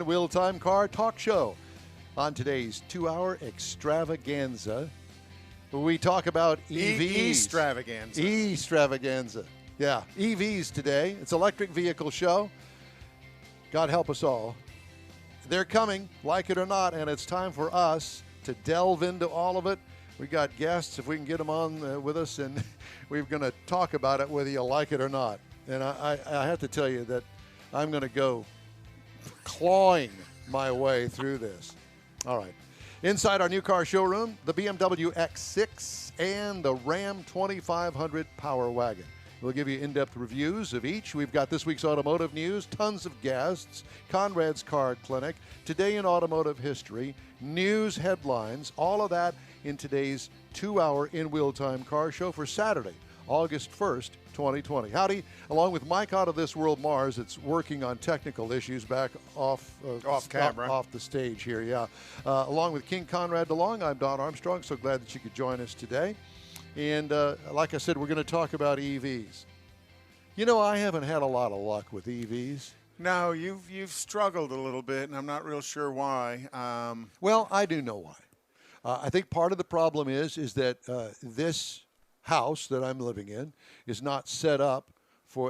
Wheel Time Car Talk Show. On today's 2-hour extravaganza, we talk about EVs. Extravaganza. Extravaganza. Yeah, EVs today. It's electric vehicle show. God help us all. They're coming, like it or not, and it's time for us to delve into all of it. We got guests, if we can get them on with us, and we're going to talk about it whether you like it or not. And I have to tell you that I'm going to go clawing my way through this. All right. Inside our new car showroom, the BMW X6 and the Ram 2500 Power Wagon. We'll give you in-depth reviews of each. We've got this week's automotive news, tons of guests, Conrad's Car Clinic, today in automotive history, news headlines, all of that in today's 2-hour in-wheel time car show for Saturday, August 1st, 2020. Howdy, along with Mike out of this world Mars, it's working on technical issues back off camera, off the stage here, yeah. Along with King Conrad DeLong, I'm Don Armstrong. So glad that you could join us today. And like I said, we're going to talk about EVs. You know, I haven't had a lot of luck with EVs. No, you've struggled a little bit, and I'm not real sure why. Well, I do know why. I think part of the problem is that this house that I'm living in is not set up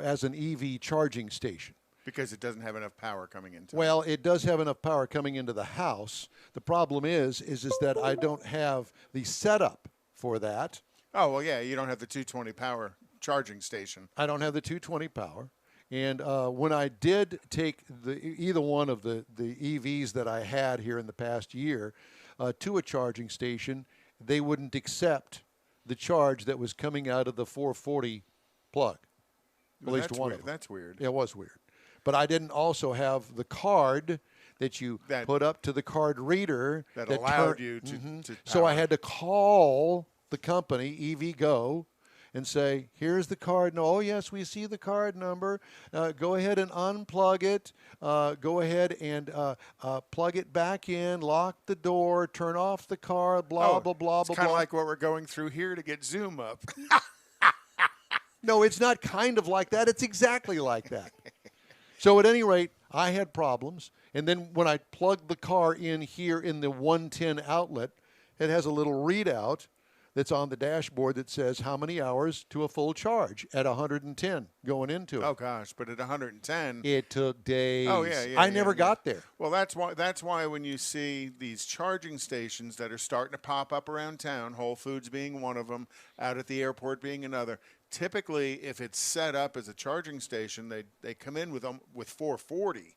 as an EV charging station. Because it doesn't have enough power coming into it. Well, it does have enough power coming into the house. The problem is that I don't have the setup for that. Oh, well, yeah, you don't have the 220 power charging station. I don't have the 220 power. And when I did take either one of the EVs that I had here in the past year to a charging station, they wouldn't accept the charge that was coming out of the 440 plug. At least one of them. That's weird. It was weird. But I didn't also have the card that you put up to the card reader. That allowed you to power. So I had to call the company, EVgo, and say, here's the card. No, oh, yes, we see the card number. Go ahead and unplug it. Go ahead and plug it back in, lock the door, turn off the car, blah, blah, blah, it's blah, kind of blah. like what we're going through here to get Zoom up. No, it's not kind of like that. It's exactly like that. So at any rate, I had problems. And then when I plugged the car in here in the 110 outlet, it has a little readout that's on the dashboard that says how many hours to a full charge at 110 going into it. Oh gosh, but at 110, it took days. Oh yeah, I never got there. Well, that's why when you see these charging stations that are starting to pop up around town, Whole Foods being one of them, out at the airport being another. Typically, if it's set up as a charging station, they come in with 440.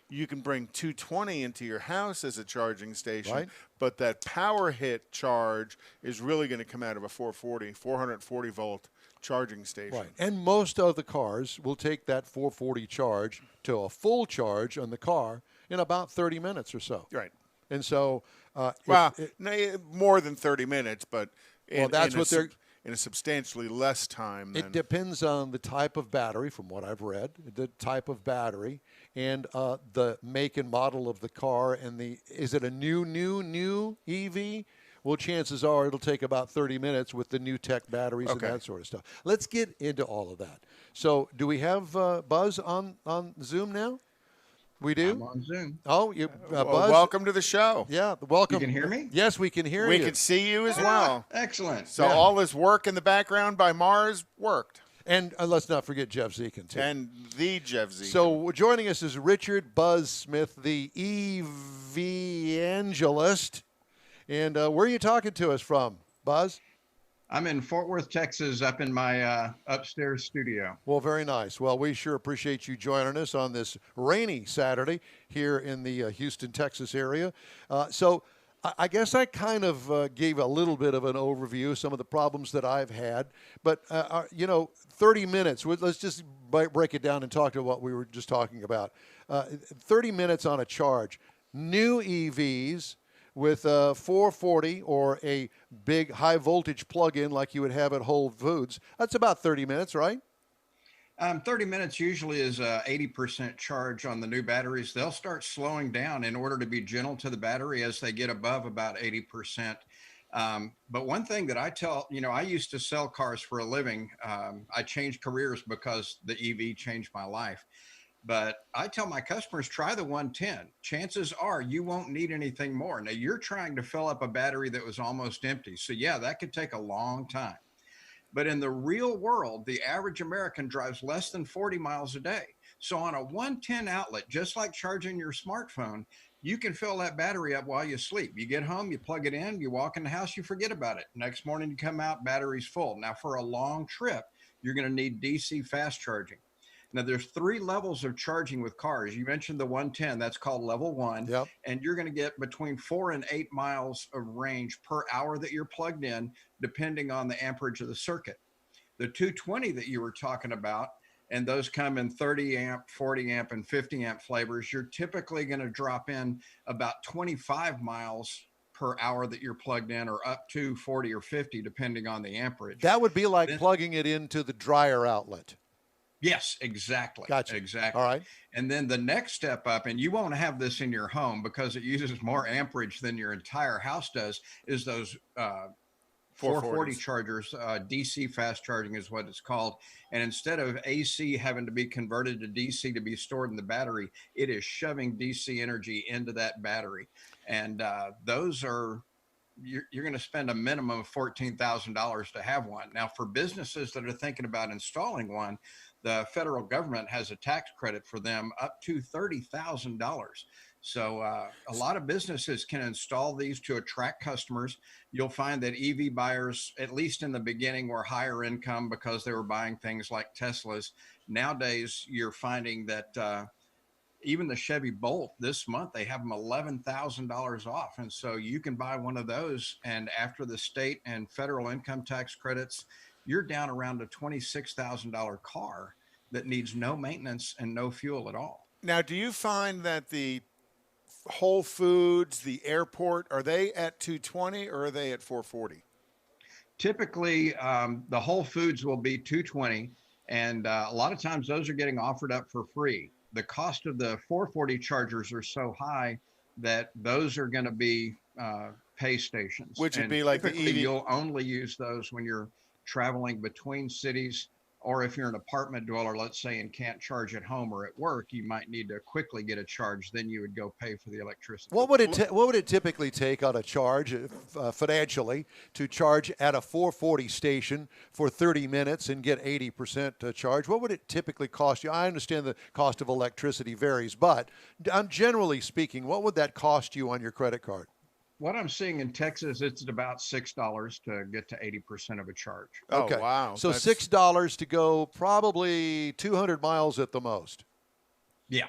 You can bring 220 into your house as a charging station, right? But that power hit charge is really going to come out of a 440 volt charging station. Right. And most of the cars will take that 440 charge to a full charge on the car in about 30 minutes or so. Right. And so, more than 30 minutes, but in a substantially less time. It depends on the type of battery, from what I've read, the type of battery, and the make and model of the car, and is it a new EV? Well, chances are it'll take about 30 minutes with the new tech batteries and that sort of stuff. Let's get into all of that. So, do we have Buzz on Zoom now? We do? I'm on Zoom. Oh, Buzz. Welcome to the show. Yeah, welcome. You can hear me? Yes, we can hear you. We can see you as well. Excellent. So all this work in the background by Mars worked. And let's not forget Jeff Zekin, too. And the Jeff Zekin. So joining us is Richard Buzz Smith, the evangelist. And where are you talking to us from, Buzz? I'm in Fort Worth, Texas, up in my upstairs studio. Well, very nice. Well, we sure appreciate you joining us on this rainy Saturday here in the Houston, Texas area. So I guess I kind of gave a little bit of an overview of some of the problems that I've had. But, 30 minutes, let's just break it down and talk to what we were just talking about. 30 minutes on a charge. New EVs with a 440 or a big high voltage plug-in like you would have at Whole Foods, that's about 30 minutes, right? 30 minutes usually is a 80% charge on the new batteries. They'll start slowing down in order to be gentle to the battery as they get above about 80%. But one thing that I tell, I used to sell cars for a living. I changed careers because the EV changed my life. But I tell my customers, try the 110. Chances are you won't need anything more. Now, you're trying to fill up a battery that was almost empty. So, yeah, that could take a long time. But in the real world, the average American drives less than 40 miles a day. So, on a 110 outlet, just like charging your smartphone, you can fill that battery up while you sleep. You get home, you plug it in, you walk in the house, you forget about it. Next morning, you come out, battery's full. Now, for a long trip, you're going to need DC fast charging. Now, there's three levels of charging with cars. You mentioned the 110, that's called level one. Yep. And you're going to get between 4 and 8 miles of range per hour that you're plugged in, depending on the amperage of the circuit. The 220 that you were talking about, and those come in 30 amp, 40 amp, and 50 amp flavors, you're typically going to drop in about 25 miles per hour that you're plugged in, or up to 40 or 50, depending on the amperage. That would be like plugging it into the dryer outlet. Yes, exactly. Gotcha. Exactly. All right. And then the next step up, and you won't have this in your home because it uses more amperage than your entire house does, is those 440 chargers. DC fast charging is what it's called. And instead of AC having to be converted to DC to be stored in the battery, it is shoving DC energy into that battery. And those are, you're going to spend a minimum of $14,000 to have one. Now, for businesses that are thinking about installing one, the federal government has a tax credit for them up to $30,000. So a lot of businesses can install these to attract customers. You'll find that EV buyers, at least in the beginning, were higher income because they were buying things like Teslas. Nowadays, you're finding that even the Chevy Bolt this month, they have them $11,000 off. And so you can buy one of those. And after the state and federal income tax credits, you're down around a $26,000 car that needs no maintenance and no fuel at all. Now, do you find that the Whole Foods, the airport, are they at 220 or are they at 440? Typically, the Whole Foods will be 220. And a lot of times those are getting offered up for free. The cost of the 440 chargers are so high that those are going to be pay stations. Which would be like the EV. You'll only use those when you're traveling between cities, or if you're an apartment dweller, let's say, and can't charge at home or at work, you might need to quickly get a charge. Then you would go pay for the electricity. What would it typically take on a charge financially to charge at a 440 station for 30 minutes and get 80% charge? What would it typically cost you? I understand the cost of electricity varies, but generally speaking, what would that cost you on your credit card? What I'm seeing in Texas, it's at about $6 to get to 80% of a charge. Okay. Oh, wow. So $6 to go probably 200 miles at the most. Yeah.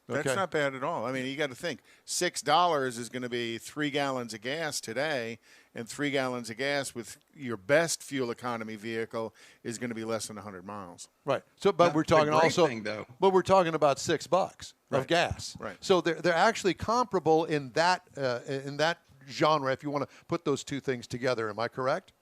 That's Okay. not bad at all. I mean, you got to think $6 is going to be 3 gallons of gas today, and 3 gallons of gas with your best fuel economy vehicle is going to be less than 100 miles. Right. So, but we're talking also, but we're talking about $6 of gas. Right. So they're actually comparable in that genre. If you want to put those two things together, am I correct?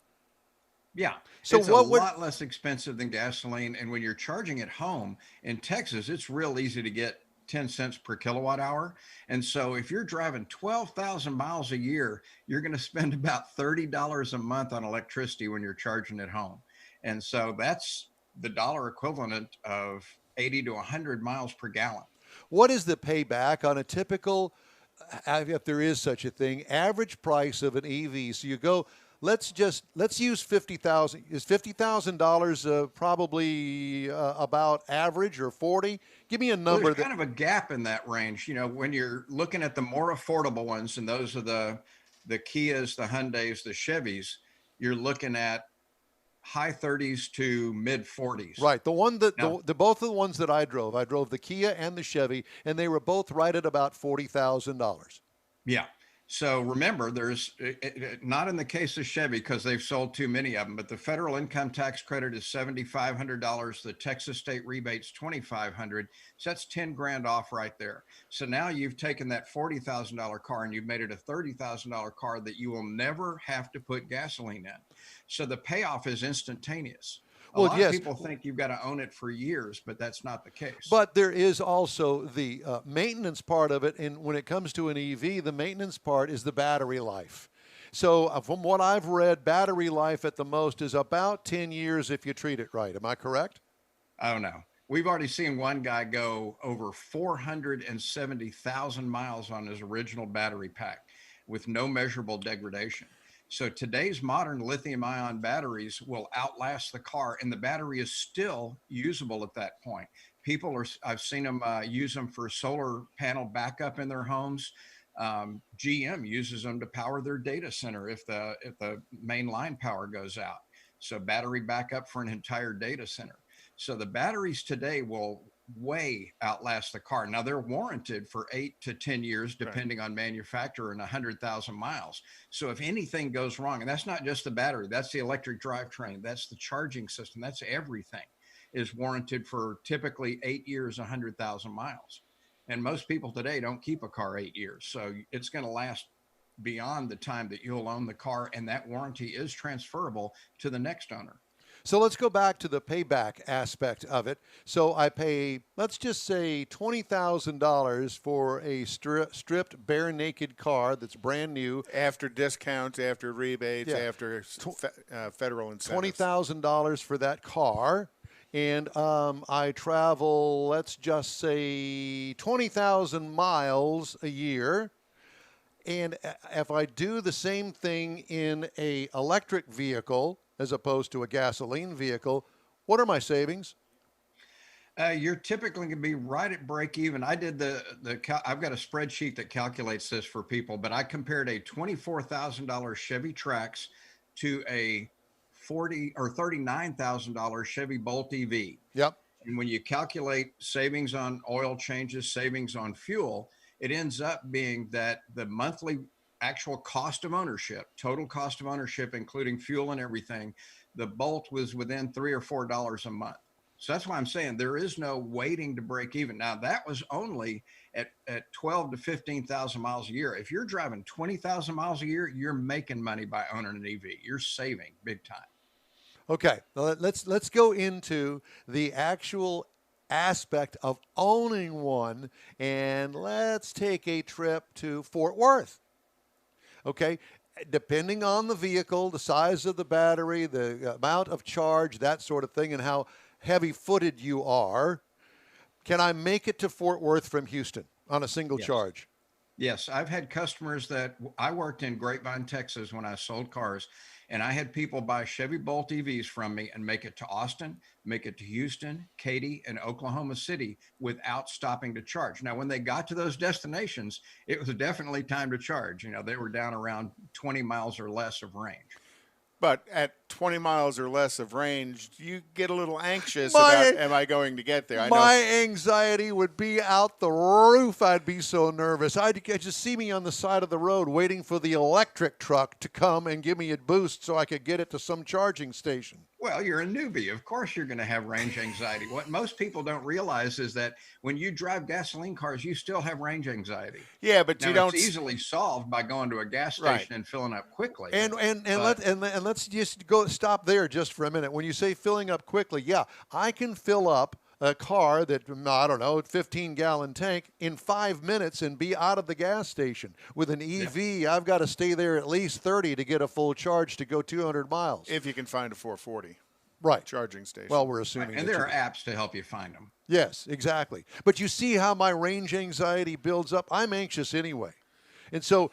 Yeah. So it's a lot less expensive than gasoline. And when you're charging at home in Texas, it's real easy to get 10 cents per kilowatt hour. And so if you're driving 12,000 miles a year, you're going to spend about $30 a month on electricity when you're charging at home. And so that's the dollar equivalent of 80 to 100 miles per gallon. What is the payback on a typical, if there is such a thing, average price of an EV? So you go, let's use $50,000. Is $50,000 probably about average, or 40? Give me a number. Well, there's kind of a gap in that range. You know, when you're looking at the more affordable ones, and those are the Kias, the Hyundais, the Chevys, you're looking at high 30s to mid 40s. Right. The one that both of the ones that I drove the Kia and the Chevy, and they were both right at about $40,000. Yeah. So remember, there's not in the case of Chevy because they've sold too many of them, but the federal income tax credit is $7,500. The Texas state rebate's $2,500. So that's 10 grand off right there. So now you've taken that $40,000 car and you've made it a $30,000 car that you will never have to put gasoline in. So the payoff is instantaneous. A lot of people think you've got to own it for years, but that's not the case. But there is also the maintenance part of it. And when it comes to an EV, the maintenance part is the battery life. So from what I've read, battery life at the most is about 10 years if you treat it right. Am I correct? Oh, no. We've already seen one guy go over 470,000 miles on his original battery pack with no measurable degradation. So today's modern lithium ion batteries will outlast the car, and the battery is still usable at that point. People are, I've seen them use them for solar panel backup in their homes. GM uses them to power their data center if the main line power goes out. So battery backup for an entire data center. So the batteries today will way outlast the car. Now they're warranted for 8 to 10 years, Right. depending on manufacturer, and 100,000 miles. So if anything goes wrong, and that's not just the battery, that's the electric drivetrain, that's the charging system, that's everything, is warranted for typically 8 years, 100,000 miles. And most people today don't keep a car 8 years. So it's going to last beyond the time that you'll own the car. And that warranty is transferable to the next owner. So let's go back to the payback aspect of it. So I pay, let's just say, $20,000 for a stripped, bare naked car that's brand new. After discounts, after rebates, Yeah. after federal incentives. $20,000 for that car. And I travel, let's just say, 20,000 miles a year. And if I do the same thing in a electric vehicle as opposed to a gasoline vehicle, what are my savings? You're typically going to be right at break even. I did I've got a spreadsheet that calculates this for people, but I compared a $24,000 Chevy Trax to a $39,000 Chevy Bolt EV. Yep. And when you calculate savings on oil changes, savings on fuel, it ends up being that the monthly actual cost of ownership, total cost of ownership, including fuel and everything, the Bolt was within $3 or $4 a month. So that's why I'm saying there is no waiting to break even. Now that was only at 12 to 15,000 miles a year. If you're driving 20,000 miles a year, you're making money by owning an EV. You're saving big time. Okay, let's go into the actual aspect of owning one, and let's take a trip to Fort Worth. Okay, depending on the vehicle, the size of the battery, the amount of charge, that sort of thing, and how heavy-footed you are, can I make it to Fort Worth from Houston on a single Yes. charge? Yes, I've had customers that I worked in Grapevine, Texas when I sold cars, and I had people buy Chevy Bolt EVs from me and make it to Austin, make it to Houston, Katy, and Oklahoma City without stopping to charge. Now, when they got to those destinations, it was definitely time to charge. You know, they were down around 20 miles or less of range. But at 20 miles or less of range, you get a little anxious My- about, am I going to get there? I My know. anxiety would be out the roof. I'd be so nervous. I'd just see me on the side of the road waiting for the electric truck to come and give me a boost so I could get it to some charging station. Well, you're a newbie. Of course, you're going to have range anxiety. What most people don't realize is that when you drive gasoline cars, you still have range anxiety. Yeah, but Now, you don't. it's easily solved by going to a gas station Right. and filling up quickly. And let's just go stop there just for a minute. When you say filling up quickly, yeah, I can fill up a car that, I don't know, 15-gallon tank in 5 minutes and be out of the gas station. With an EV, I've got to stay there at least 30 to get a full charge to go 200 miles. If you can find a 440 Right. charging station. Well, we're assuming. And that there you- are apps to help you find them. Yes, exactly. But you see how my range anxiety builds up? I'm anxious anyway. And so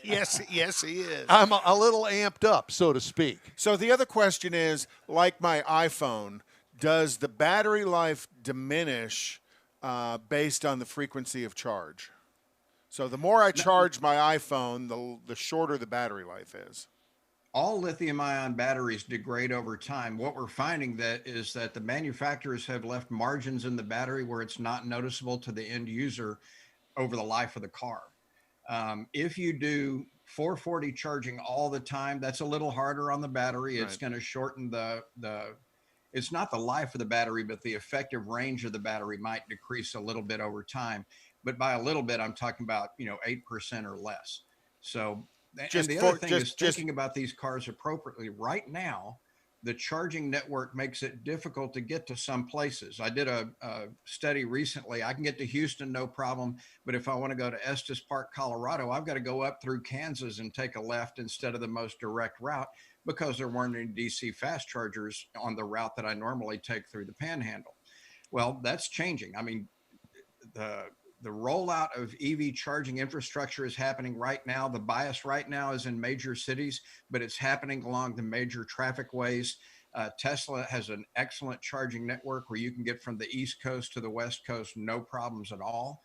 yes, he is. I'm a little amped up, so to speak. So the other question is, like my iPhone, does the battery life diminish based on the frequency of charge? So the more I charge my iPhone, the shorter the battery life is. All lithium ion batteries degrade over time. What we're finding is that the manufacturers have left margins in the battery where it's not noticeable to the end user over the life of the car. If you do 440 charging all the time, that's a little harder on the battery. It's going to shorten it's not the life of the battery, but the effective range of the battery might decrease a little bit over time. But by a little bit, I'm talking about, 8% or less. So, and the other thing is thinking about these cars appropriately. Right now, the charging network makes it difficult to get to some places. I did a study recently. I can get to Houston, no problem. But if I want to go to Estes Park, Colorado, I've got to go up through Kansas and take a left instead of the most direct route because there weren't any DC fast chargers on the route that I normally take through the Panhandle. Well, that's changing. I mean, the the rollout of EV charging infrastructure is happening right now. The bias right now is in major cities, but it's happening along the major traffic ways. Tesla has an excellent charging network where you can get from the East Coast to the West Coast, no problems at all.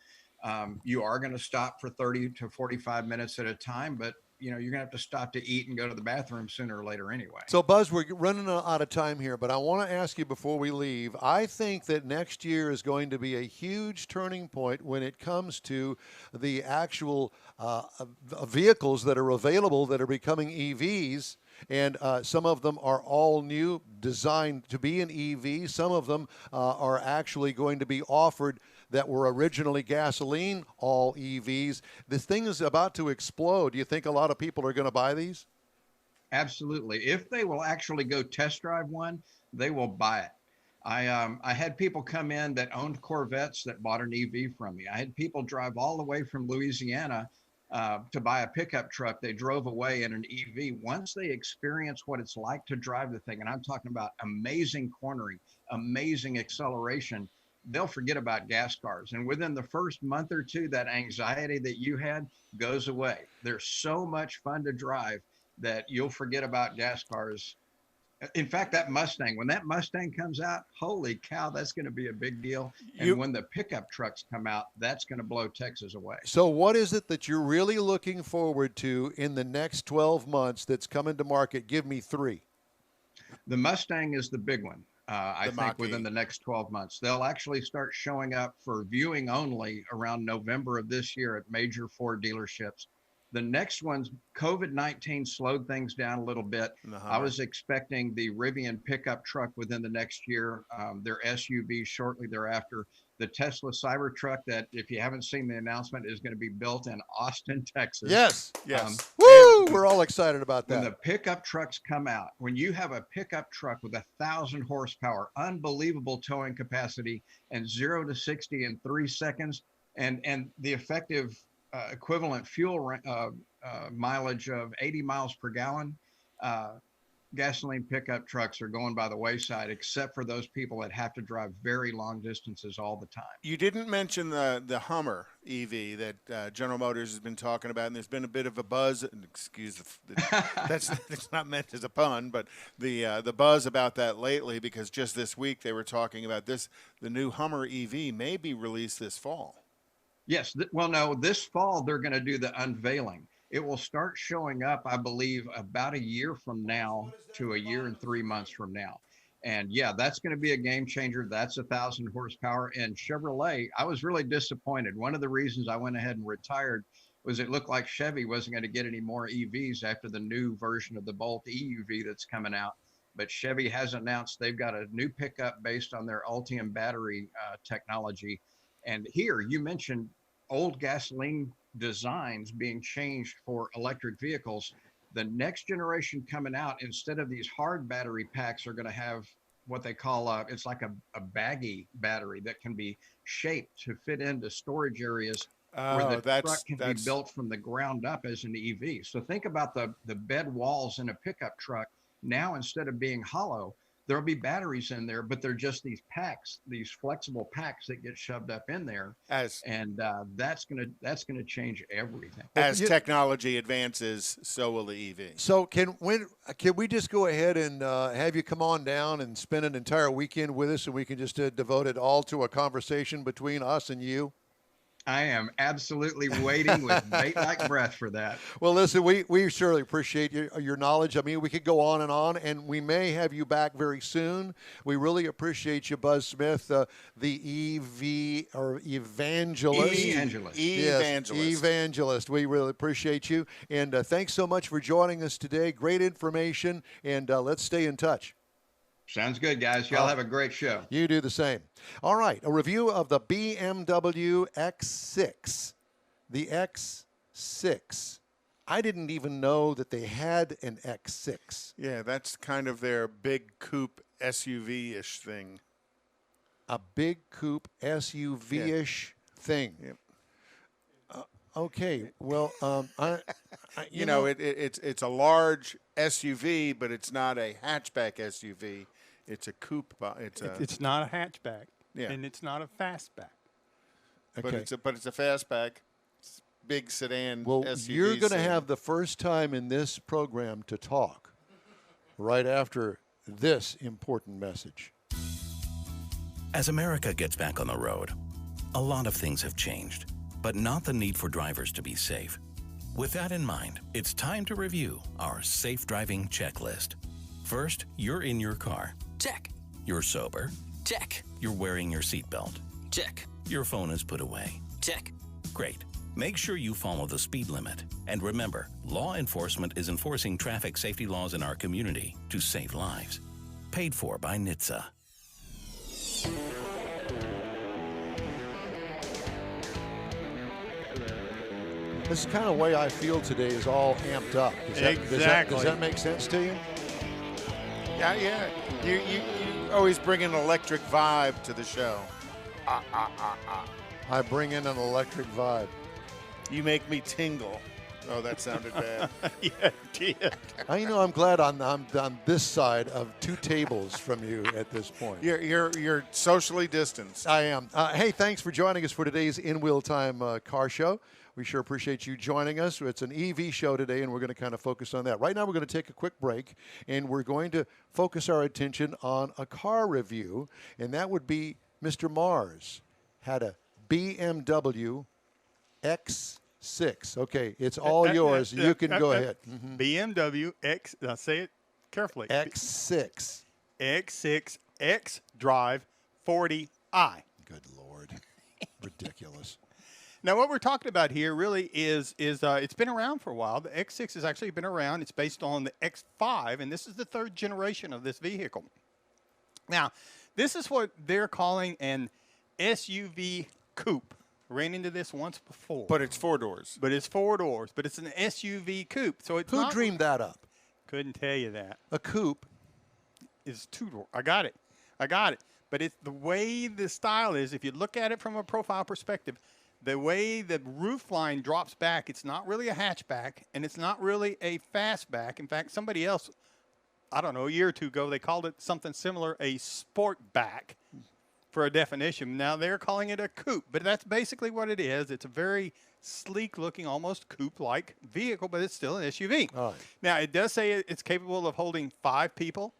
You are going to stop for 30 to 45 minutes at a time, but you're going to have to stop to eat and go to the bathroom sooner or later anyway. So, Buzz, we're running out of time here, but I want to ask you before we leave. I think that next year is going to be a huge turning point when it comes to the actual vehicles that are available that are becoming EVs. And some of them are all new, designed to be an EV. Some of them are actually going to be offered that were originally gasoline, all EVs. This thing is about to explode. Do you think a lot of people are going to buy these? Absolutely. If they will actually go test drive one, they will buy it. I had people come in that owned Corvettes that bought an EV from me. I had people drive all the way from Louisiana to buy a pickup truck. They drove away in an EV. Once they experience what it's like to drive the thing, and I'm talking about amazing cornering, amazing acceleration, they'll forget about gas cars. And within the first month or two, that anxiety that you had goes away. They're so much fun to drive that you'll forget about gas cars. In fact, when that Mustang comes out, holy cow, that's going to be a big deal. And when the pickup trucks come out, that's going to blow Texas away. So what is it that you're really looking forward to in the next 12 months that's coming to market? Give me three. The Mustang is the big one. I think within the next 12 months, they'll actually start showing up for viewing only around November of this year at major Ford dealerships. The next one's COVID-19 slowed things down a little bit. I was expecting the Rivian pickup truck within the next year, their SUV shortly thereafter. The Tesla Cybertruck that, if you haven't seen the announcement, is going to be built in Austin, Texas. Yes. Woo! We're all excited about that. When the pickup trucks come out, when you have a pickup truck with 1,000 horsepower, unbelievable towing capacity, and 0 to 60 in 3 seconds, and the effective equivalent fuel mileage of 80 miles per gallon, gasoline pickup trucks are going by the wayside, except for those people that have to drive very long distances all the time. You didn't mention the Hummer EV that General Motors has been talking about, and there's been a bit of a buzz. Excuse that's not meant as a pun, but the buzz about that lately, because just this week they were talking about the new Hummer EV may be released this fall. Yes. Well, no, this fall they're going to do the unveiling. It will start showing up, I believe, about a year from now to a year and 3 months from now. And yeah, that's going to be a game changer. That's 1,000 horsepower. And Chevrolet, I was really disappointed. One of the reasons I went ahead and retired was it looked like Chevy wasn't going to get any more EVs after the new version of the Bolt EUV that's coming out. But Chevy has announced they've got a new pickup based on their Ultium battery technology. And here, you mentioned old gasoline designs being changed for electric vehicles. The next generation coming out, instead of these hard battery packs, are going to have what they call it's like a baggy battery that can be shaped to fit into storage areas where the truck can be built from the ground up as an EV. So think about the bed walls in a pickup truck. Now, instead of being hollow, there'll be batteries in there, but they're just these packs, these flexible packs that get shoved up in there. That's gonna change everything. As technology advances, so will the EV. So can we just go ahead and have you come on down and spend an entire weekend with us, and we can just devote it all to a conversation between us and you? I am absolutely waiting with bait-like breath for that. Well, listen, we surely appreciate your knowledge. I mean, we could go on, and we may have you back very soon. We really appreciate you, Buzz Smith, the EV or evangelist. Evangelist. Yes, evangelist. We really appreciate you. And thanks so much for joining us today. Great information, and let's stay in touch. Sounds good, guys. Y'all have a great show. You do the same. All right, a review of the BMW X6. The X6. I didn't even know that they had an X6. Yeah, that's kind of their big coupe SUV-ish thing. A big coupe SUV-ish thing. Yep. Okay, well, it's a large SUV, but it's not a hatchback SUV. It's a coupe. It's not a hatchback. Yeah. And it's not a fastback. But Okay. it's a fastback, big sedan Well, SUV. you're going to sedan. have the first time in this program to talk right after this important message. As America gets back on the road, a lot of things have changed, but not the need for drivers to be safe. With that in mind, it's time to review our safe driving checklist. First, you're in your car. Check. You're sober. Check. You're wearing your seatbelt. Check. Your phone is put away. Check. Great. Make sure you follow the speed limit. And remember, law enforcement is enforcing traffic safety laws in our community to save lives. Paid for by NHTSA. This is kind of the way I feel today is all amped up. Does that make sense to you? Yeah. You always bring an electric vibe to the show. I bring in an electric vibe. You make me tingle. Oh, that sounded bad. Yeah, it did. I'm glad I'm on this side of two tables from you at this point. You're socially distanced. I am. Hey, thanks for joining us for today's In Wheel Time car show. We sure appreciate you joining us. It's an EV show today, and we're going to kind of focus on that. Right now, we're going to take a quick break, and we're going to focus our attention on a car review, and that would be Mr. Mars had a BMW X6. Okay, it's all yours. You can go ahead. BMW X, now say it carefully. X6. X6 X Drive 40i. Good Lord. Ridiculous. Now, what we're talking about here really is it's been around for a while. The X6 has actually been around. It's based on the X5, and this is the third generation of this vehicle. Now, this is what they're calling an SUV coupe. Ran into this once before. But it's four doors. But it's four doors. But it's an SUV coupe. So it's Who not, dreamed that up? Couldn't tell you that. A coupe. Is two-door. I got it. But it's the way the style is. If you look at it from a profile perspective, the way the roof line drops back, it's not really a hatchback, and it's not really a fastback. In fact, somebody else, I don't know, a year or two ago, they called it something similar, a sportback, for a definition. Now they're calling it a coupe, but that's basically what it is. It's a very sleek-looking, almost coupe-like vehicle, but it's still an SUV. All right. Now, it does say it's capable of holding 5 people.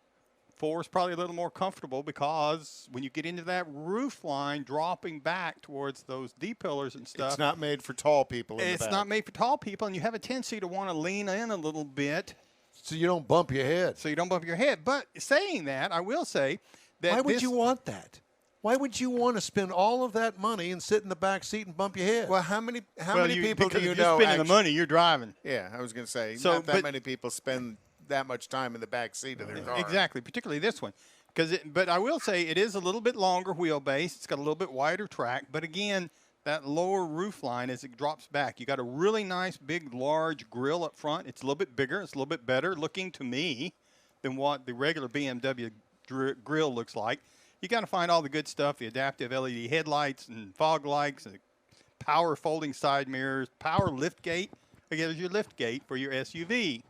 4 is probably a little more comfortable because when you get into that roof line dropping back towards those D-pillars and stuff. It's not made for tall people in the It's back. not made for tall people, and you have a tendency to want to lean in a little bit. So you don't bump your head. So you don't bump your head. But saying that, I will say that Why would you want that? Why would you want to spend all of that money and sit in the back seat and bump your head? Well, how many people do because you if know? you're spending actually- the money, you're driving. Yeah, I was going to say, So, not that but- many people spend that much time in the back seat of their car. Exactly, particularly this one. But I will say it is a little bit longer wheelbase. It's got a little bit wider track. But again, that lower roof line as it drops back, you got a really nice, big, large grille up front. It's a little bit bigger. It's a little bit better looking to me than what the regular BMW grille looks like. You got to find all the good stuff, the adaptive LED headlights and fog lights, and power folding side mirrors, power lift gate. Again, there's your lift gate for your SUV.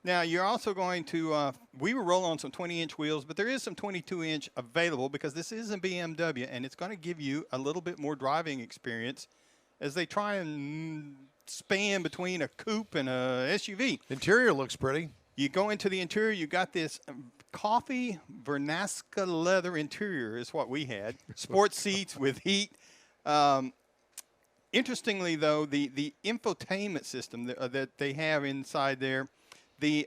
Now, you're also going to, we were rolling on some 20-inch wheels, but there is some 22-inch available because this is a BMW, and it's going to give you a little bit more driving experience as they try and span between a coupe and a SUV. Interior looks pretty. You go into the interior, you got this coffee Vernasca leather interior is what we had. Sports seats with heat. Interestingly, though, the infotainment system that they have inside there, the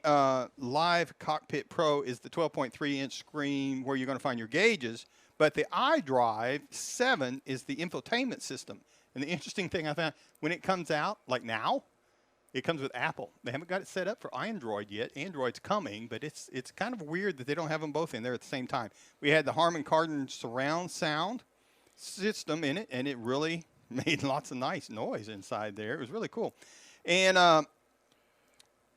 Live Cockpit Pro is the 12.3-inch screen where you're going to find your gauges, but the iDrive 7 is the infotainment system. And the interesting thing I found, when it comes out, like now, it comes with Apple. They haven't got it set up for Android yet. Android's coming, but it's kind of weird that they don't have them both in there at the same time. We had the Harman Kardon surround sound system in it, and it really made lots of nice noise inside there. It was really cool. And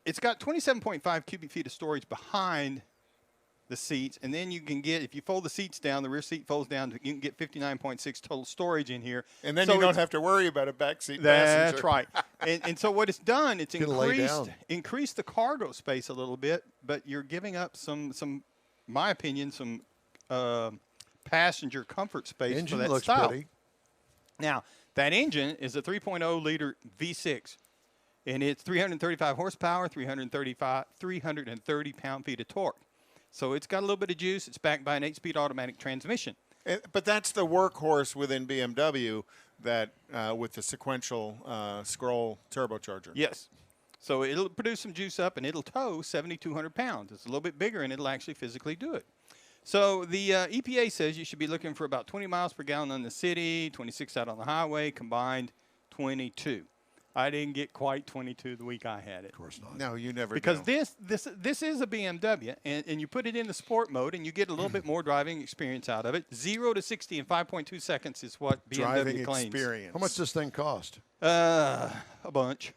it's got 27.5 cubic feet of storage behind the seats, and then you can get, if you fold the seats down, the rear seat folds down, you can get 59.6 total storage in here. And then So you don't it's- have to worry about a backseat passenger. That's right. And so what it's done, it's Get to lay increased the cargo space a little bit, but you're giving up some my opinion, some passenger comfort space Engine for that looks style. pretty. Now, that engine is a 3.0 liter V6, and it's 335 horsepower, 330 pound-feet of torque. So it's got a little bit of juice. It's backed by an 8-speed automatic transmission. But that's the workhorse within BMW that with the sequential scroll turbocharger. Yes. So it'll produce some juice up, and it'll tow 7,200 pounds. It's a little bit bigger, and it'll actually physically do it. So the EPA says you should be looking for about 20 miles per gallon in the city, 26 out on the highway, combined 22. I didn't get quite 22 the week I had it. Of course not. No, you never Because know. this is a BMW, and you put it in the sport mode, and you get a little bit more driving experience out of it. 0 to 60 in 5.2 seconds is what BMW Driving claims. experience. How much does this thing cost? A bunch.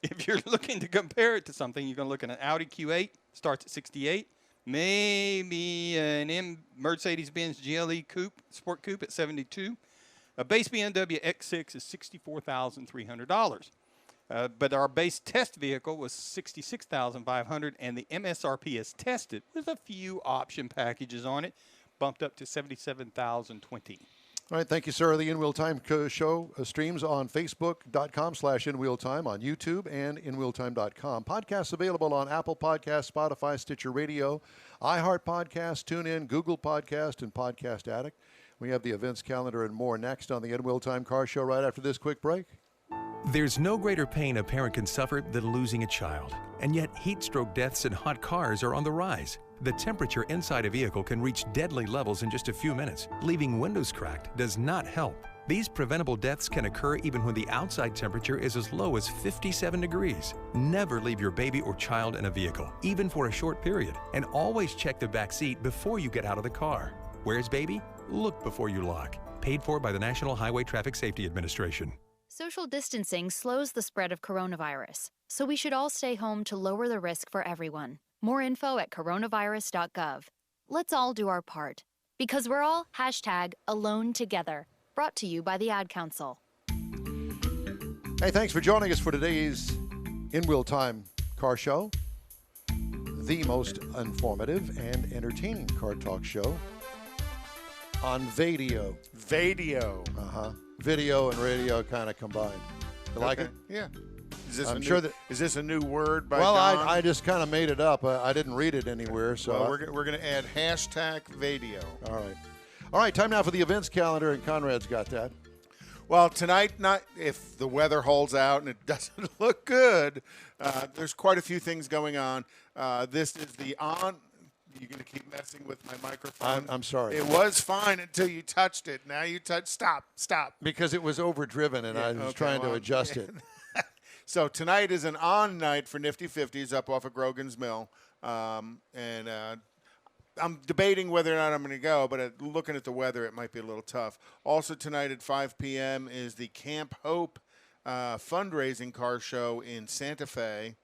If you're looking to compare it to something, you're going to look at an Audi Q8, starts at 68. Maybe an Mercedes-Benz GLE coupe, sport coupe at 72. A base BMW X6 is $64,300. But our base test vehicle was $66,500, and the MSRP as tested with a few option packages on it, bumped up to $77,020. All right, thank you, sir. The In Wheel Time show streams on Facebook.com/InWheelTime, on YouTube, and InWheelTime.com. Podcasts available on Apple Podcasts, Spotify, Stitcher Radio, iHeart Podcast, TuneIn, Google Podcast, and Podcast Addict. We have the events calendar and more next on the In Wheel Time Car Show right after this quick break. There's no greater pain a parent can suffer than losing a child. And yet, heat stroke deaths in hot cars are on the rise. The temperature inside a vehicle can reach deadly levels in just a few minutes. Leaving windows cracked does not help. These preventable deaths can occur even when the outside temperature is as low as 57 degrees. Never leave your baby or child in a vehicle, even for a short period. And always check the back seat before you get out of the car. Where's baby? Look before you lock. Paid for by the National Highway Traffic Safety Administration. Social distancing slows the spread of coronavirus, so we should all stay home to lower the risk for everyone. More info at coronavirus.gov. Let's all do our part, because we're all #AloneTogether, brought to you by the Ad Council. Hey, thanks for joining us for today's In Wheel Time Car Show, the most informative and entertaining car talk show on video. Video. Video and radio kind of combined. You like it? Yeah. Is this I'm a new, sure that- is this a new word by Well, Don? I just kind of made it up. I didn't read it anywhere. So Well, we're going to add #video. All right, time now for the events calendar, and Conrad's got that. Well, tonight, if the weather holds out and it doesn't look good, there's quite a few things going on. This is the You're going to keep messing with my microphone. I'm sorry. It was fine until you touched it. Now you Stop. Because it was overdriven, and I was trying to adjust it. So tonight is an on night for Nifty 50s up off of Grogan's Mill. I'm debating whether or not I'm going to go, but looking at the weather, it might be a little tough. Also tonight at 5 p.m. is the Camp Hope fundraising car show in Santa Fe.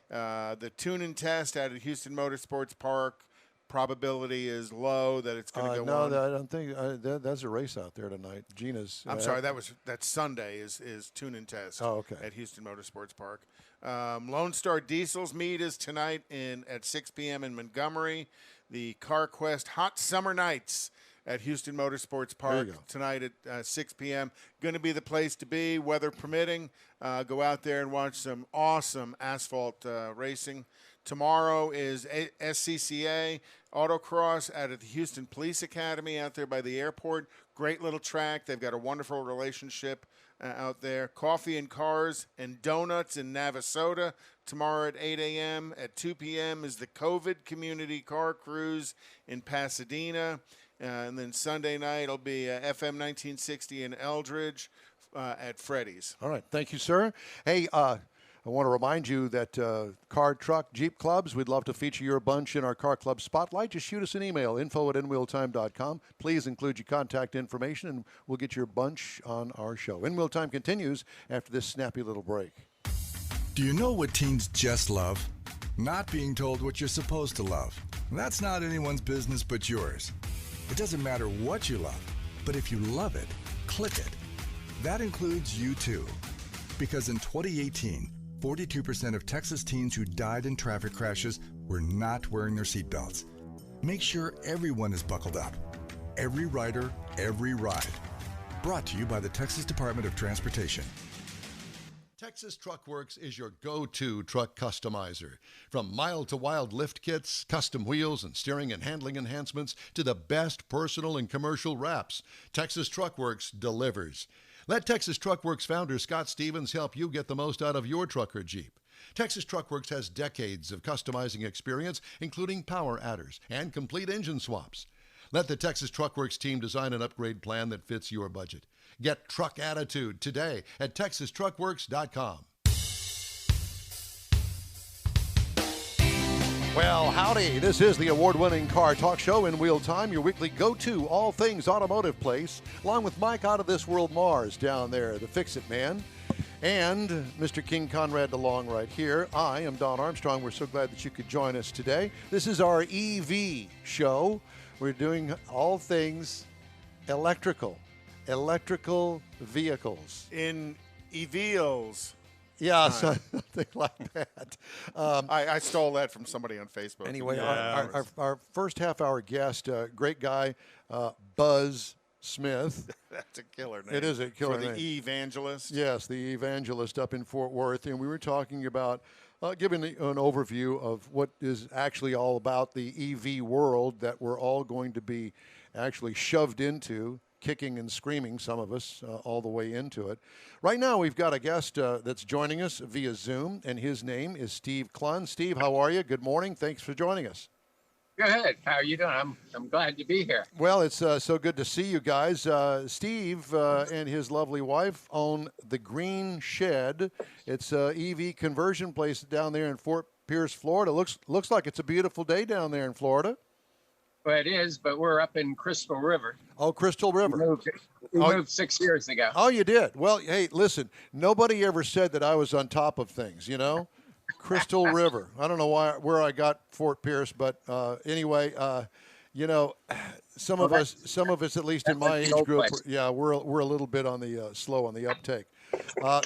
The tune and test out at Houston Motorsports Park. Probability is low that it's going to go on. No, I don't think that's a race out there tonight. Gina's. I'm sorry, that's Sunday is tune and test. Oh, okay. At Houston Motorsports Park. Lone Star Diesel's meet is tonight at 6 p.m. in Montgomery. The CarQuest Hot Summer Nights at Houston Motorsports Park tonight at 6 p.m. Going to be the place to be, weather permitting. Go out there and watch some awesome asphalt racing. Tomorrow is SCCA Autocross out at the Houston Police Academy out there by the airport. Great little track. They've got a wonderful relationship out there. Coffee and Cars and Donuts in Navasota tomorrow at 8 a.m. At 2 p.m. is the COVID Community Car Cruise in Pasadena. And then Sunday night will be FM 1960 in Eldridge at Freddy's. All right. Thank you, sir. Hey, I want to remind you that car, truck, Jeep clubs, we'd love to feature your bunch in our car club spotlight. Just shoot us an email, info@inwheeltime.com. Please include your contact information, and we'll get your bunch on our show. In Wheel Time continues after this snappy little break. Do you know what teens just love? Not being told what you're supposed to love. That's not anyone's business but yours. It doesn't matter what you love, but if you love it, click it. That includes you too. Because in 2018, 42% of Texas teens who died in traffic crashes were not wearing their seatbelts. Make sure everyone is buckled up. every rider, every ride. Brought to you by the Texas Department of Transportation. Texas Truck Works is your go-to truck customizer. From mild-to-wild lift kits, custom wheels, and steering and handling enhancements to the best personal and commercial wraps, Texas Truck Works delivers. Let Texas Truck Works founder Scott Stevens help you get the most out of your truck or Jeep. Texas Truck Works has decades of customizing experience, including power adders and complete engine swaps. Let the Texas Truck Works team design an upgrade plan that fits your budget. Get truck attitude today at texastruckworks.com. Well, howdy. This is the award-winning Car Talk Show in Wheel Time, your weekly go-to all things automotive place, along with Mike Out of This World Mars down there, the Fix-It Man, and Mr. King Conrad DeLong right here. I am Don Armstrong. We're so glad that you could join us today. This is our EV show. We're doing all things electrical vehicles. In EVs. Yeah, something like that. I stole that from somebody on Facebook. Anyway, our first half-hour guest, great guy, Buzz Smith. That's a killer name. It is a killer For name. the evangelist. Yes, the evangelist up in Fort Worth. And we were talking about giving an overview of what is actually all about the EV world that we're all going to be actually shoved into, kicking and screaming, some of us, all the way into it. Right now, we've got a guest that's joining us via Zoom, and his name is Steve Klun. Steve, how are you? Good morning. Thanks for joining us. Good. How are you doing? I'm glad to be here. Well, it's so good to see you guys. Steve and his lovely wife own the Green Shed. It's a EV conversion place down there in Fort Pierce, Florida. Looks like it's a beautiful day down there in Florida. Well, it is, but we're up in Crystal River. Oh, Crystal River. We moved 6 years ago. Oh, you did? Well, hey, listen, nobody ever said that I was on top of things, you know? Crystal River. I don't know where I got Fort Pierce, but anyway, you know, some of us, at least in my age group, yeah, we're a little bit on the slow on the uptake.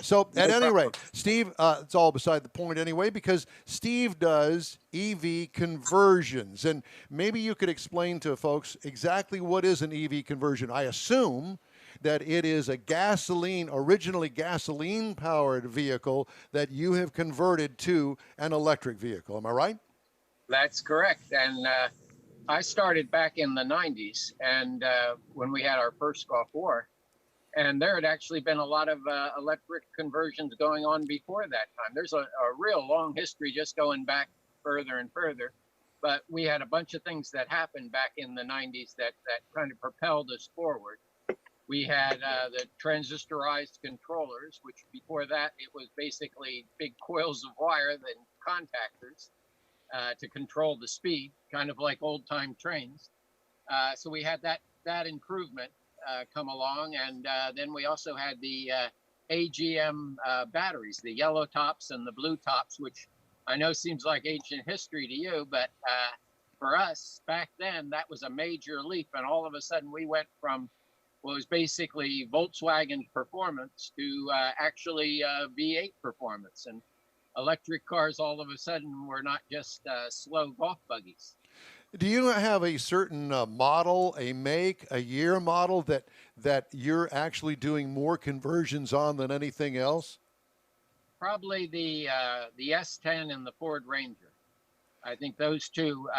So at any rate, Steve, it's all beside the point anyway, because Steve does EV conversions, and maybe you could explain to folks exactly what is an EV conversion. I assume that it is a originally gasoline-powered vehicle that you have converted to an electric vehicle. Am I right? That's correct. And I started back in the 90s, and when we had our first Gulf War, and there had actually been a lot of electric conversions going on before that time. There's a real long history just going back further and further. But we had a bunch of things that happened back in the 90s that kind of propelled us forward. We had the transistorized controllers, which before that, it was basically big coils of wire and contactors to control the speed, kind of like old-time trains. So we had that improvement come along. And then we also had the AGM batteries, the yellow tops and the blue tops, which I know seems like ancient history to you, but for us back then, that was a major leap. And all of a sudden we went from what was basically Volkswagen performance to actually V8 performance. And electric cars all of a sudden were not just slow golf buggies. Do you have a certain model, a make, a year model that you're actually doing more conversions on than anything else? Probably the S10 and the Ford Ranger. I think those two,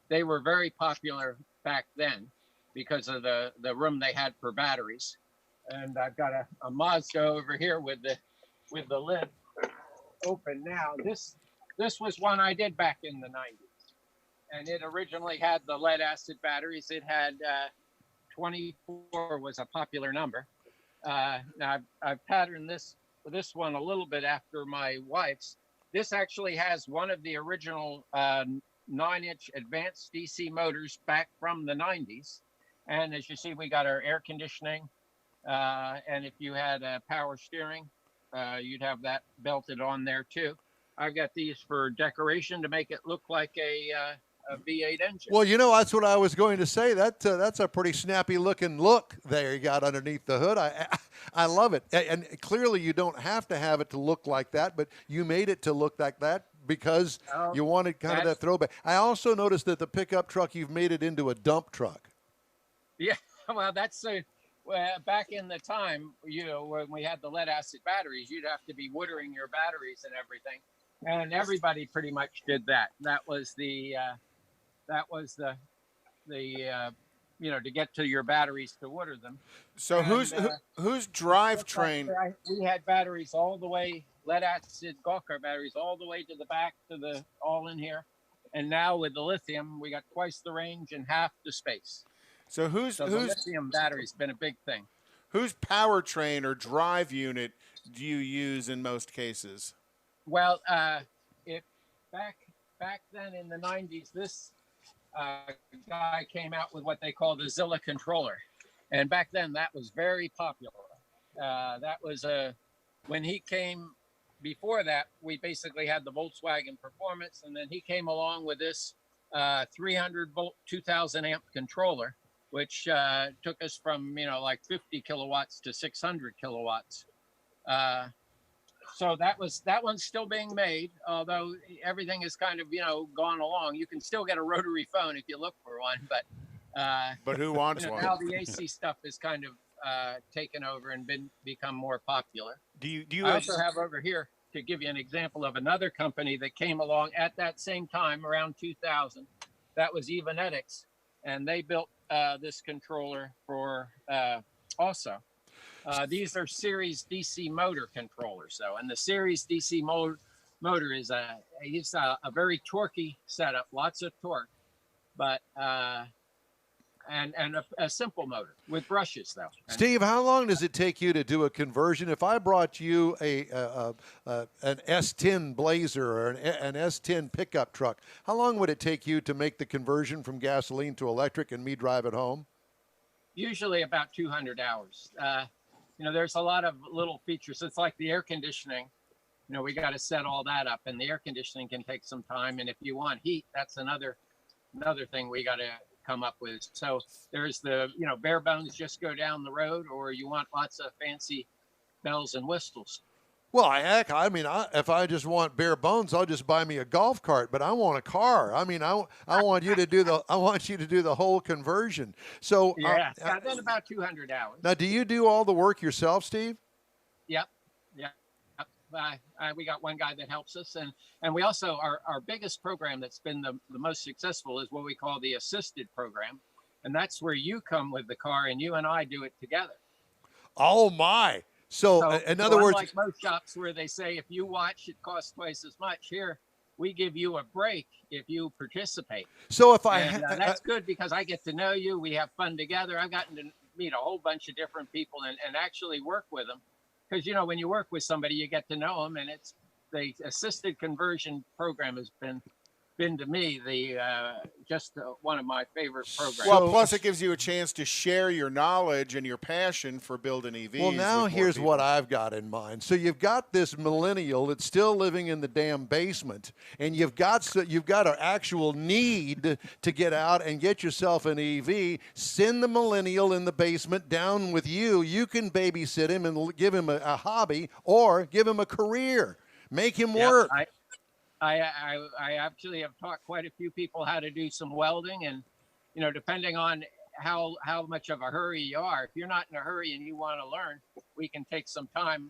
they were very popular back then because of the room they had for batteries. And I've got a Mazda over here with the lid open now. This was one I did back in the 90s. And it originally had the lead acid batteries. It had 24 was a popular number. Now I've patterned this one a little bit after my wife's. This actually has one of the original 9-inch advanced DC motors back from the 90s. And as you see, we got our air conditioning. And if you had power steering, you'd have that belted on there too. I've got these for decoration to make it look like a V8 engine. Well, you know, that's what I was going to say. That's a pretty snappy looking look there you got underneath the hood. I love it. And clearly you don't have to have it to look like that, but you made it to look like that because you wanted kind of that throwback. I also noticed that the pickup truck, you've made it into a dump truck. Yeah, well, that's back in the time, when we had the lead acid batteries, you'd have to be watering your batteries and everything, and everybody pretty much did that. That was the to get to your batteries to water them. So And, who's drivetrain? we had batteries all the way, lead acid golf cart batteries all the way to the back all in here, and now with the lithium, we got twice the range and half the space. So the lithium battery's been a big thing. Whose powertrain or drive unit do you use in most cases? Well, it back then in the 90s, this guy came out with what they call the Zilla controller, and back then that was very popular. That was when he came. Before that, we basically had the Volkswagen Performance, and then he came along with this 300 volt, 2000 amp controller, which took us from like 50 kilowatts to 600 kilowatts. So that one's still being made, although everything is kind of gone along. You can still get a rotary phone if you look for one, but who wants one? Now the AC stuff is kind of taken over and become more popular. Do you I also have over here to give you an example of another company that came along at that same time around 2000. That was Evenetics, and they built this controller for also. These are series DC motor controllers, though, and the series DC motor is a very torquey setup, lots of torque, but and a simple motor with brushes, though. Steve, how long does it take you to do a conversion? If I brought you an S10 Blazer or an S10 pickup truck, how long would it take you to make the conversion from gasoline to electric and me drive it home? Usually about 200 hours. There's a lot of little features. It's like the air conditioning. We got to set all that up, and the air conditioning can take some time. And if you want heat, that's another thing we got to come up with. So there's the bare bones, just go down the road, or you want lots of fancy bells and whistles. Well, if I just want bare bones, I'll just buy me a golf cart. But I want a car. I want you to do the whole conversion. So then about 200 hours. Now, do you do all the work yourself, Steve? Yep. We got one guy that helps us, and we also our biggest program that's been the most successful is what we call the assisted program, and that's where you come with the car and you and I do it together. Oh my! So in other words, like most shops where they say if you watch, it costs twice as much. Here, we give you a break if you participate. So if that's good because I get to know you. We have fun together. I've gotten to meet a whole bunch of different people and actually work with them. Because, when you work with somebody, you get to know them. And it's the assisted conversion program has been to me just one of my favorite programs. Well, plus it gives you a chance to share your knowledge and your passion for building EVs. Well, now here's what I've got in mind. So you've got this millennial that's still living in the damn basement, and you've got an actual need to get out and get yourself an EV. Send the millennial in the basement down with you. You can babysit him and give him a hobby or give him a career. Make him work. I actually have taught quite a few people how to do some welding, and depending on how much of a hurry you are, if you're not in a hurry and you want to learn, we can take some time.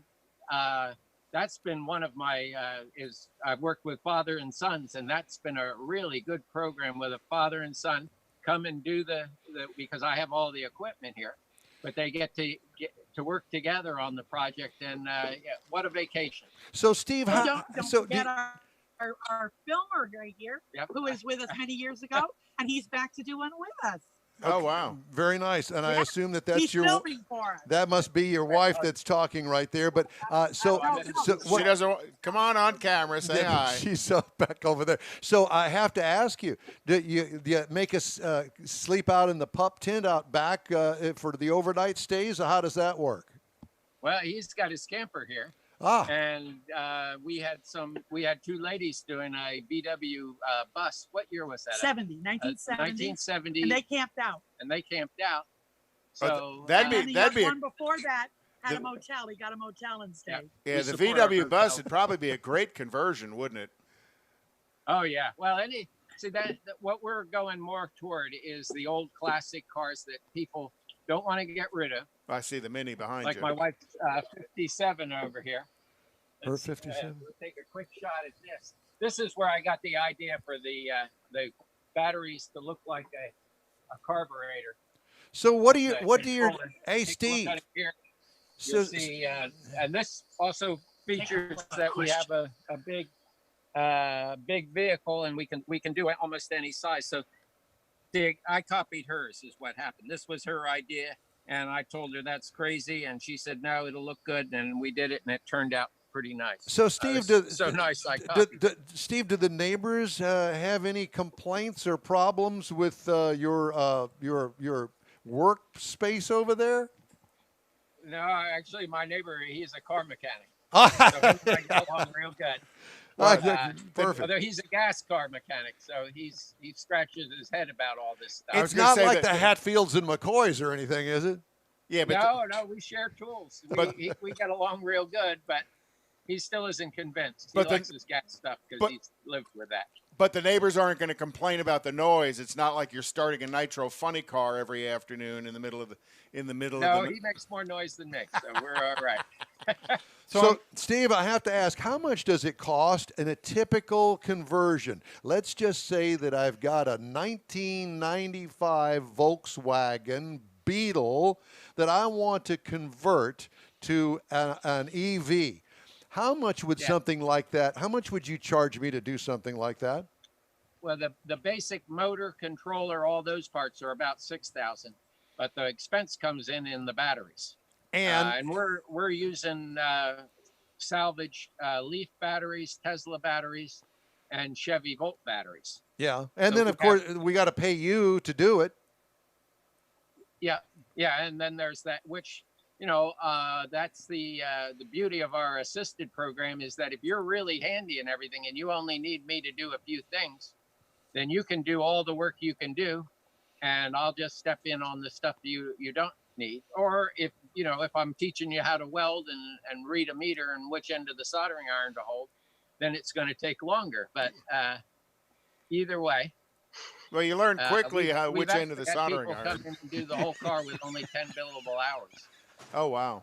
That's been one of my I've worked with father and sons, and that's been a really good program with a father and son come and do the because I have all the equipment here, but they get to work together on the project, and what a vacation. So Steve, don't forget our filmer right here, who was with us many years ago, and he's back to do one with us. Oh, wow. Very nice. And I assume that's he's filming for us. That must be your wife that's talking right there. But she doesn't. Come on camera. Say hi. She's back over there. So I have to ask you, do you make us sleep out in the pup tent out back for the overnight stays? Or how does that work? Well, he's got his camper here. And we had two ladies doing a VW bus. What year was that? 1970. And they camped out. So that'd be one before that had a motel. He got a motel and stayed. Yeah, the VW bus would probably be a great conversion, wouldn't it? Oh yeah. Well, See what we're going more toward is the old classic cars that people don't want to get rid of. I see the Mini behind Like you. my wife's 57 over here. Her 57. We'll take a quick shot at this. This is where I got the idea for the batteries to look like a carburetor. So what do you hey Steve? Here, So you'll see, and this also features that we have a big vehicle, and we can do it almost any size. So I copied hers is what happened. This was her idea, and I told her that's crazy, and she said no, it'll look good, and we did it, and it turned out pretty nice. So Steve, Steve, do the neighbors have any complaints or problems with your workspace over there? No, actually, my neighbor, he's a car mechanic. So we get along real good. Perfect. Although he's a gas car mechanic, so he scratches his head about all this stuff. It's not like the Hatfields and McCoys or anything, is it? Yeah, but no, we share tools. We get along real good, but he still isn't convinced. He likes his gas stuff because he's lived with that. But the neighbors aren't going to complain about the noise. It's not like you're starting a nitro funny car every afternoon in the middle of the No, he makes more noise than me, so we're all right. So, Steve, I have to ask, how much does it cost in a typical conversion? Let's just say that I've got a 1995 Volkswagen Beetle that I want to convert to an EV. How much would something like that, how much would you charge me to do something like that? Well, the basic motor, controller, all those parts are about $6,000, but the expense comes in the batteries. And we're using salvage Leaf batteries, Tesla batteries, and Chevy Volt batteries. Yeah, and then of course we got to pay you to do it. Yeah, and then there's that, which that's the beauty of our assisted program is that if you're really handy and everything, and you only need me to do a few things, then you can do all the work you can do, and I'll just step in on the stuff you don't need. Or if I'm teaching you how to weld and read a meter and which end of the soldering iron to hold, then it's going to take longer. But either way. Well, you learn quickly which end of the soldering iron. Come in and do the whole car with only 10 billable hours. Oh, wow.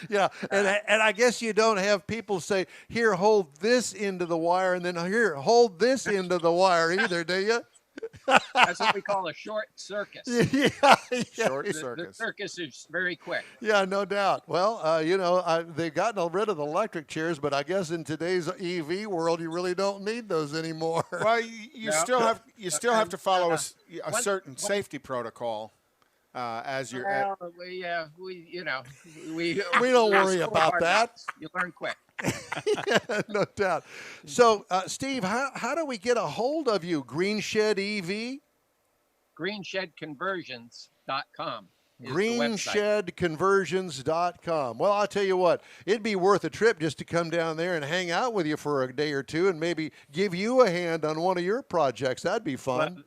Yeah, and I guess you don't have people say, here, hold this into the wire, and then here, hold this into the wire either, do you? That's what we call a short circus. Short circus. The circus is very quick. Yeah, no doubt. Well, they've gotten rid of the electric chairs, but I guess in today's EV world, you really don't need those anymore. Well, you still have to follow a certain safety protocol. As you're we don't worry about that. You learn quick. Yeah, no doubt. So, Steve, how do we get a hold of you? Green Shed EV? GreenShedConversions.com. GreenShedConversions.com. Well, I'll tell you what, it'd be worth a trip just to come down there and hang out with you for a day or two and maybe give you a hand on one of your projects. That'd be fun. Well,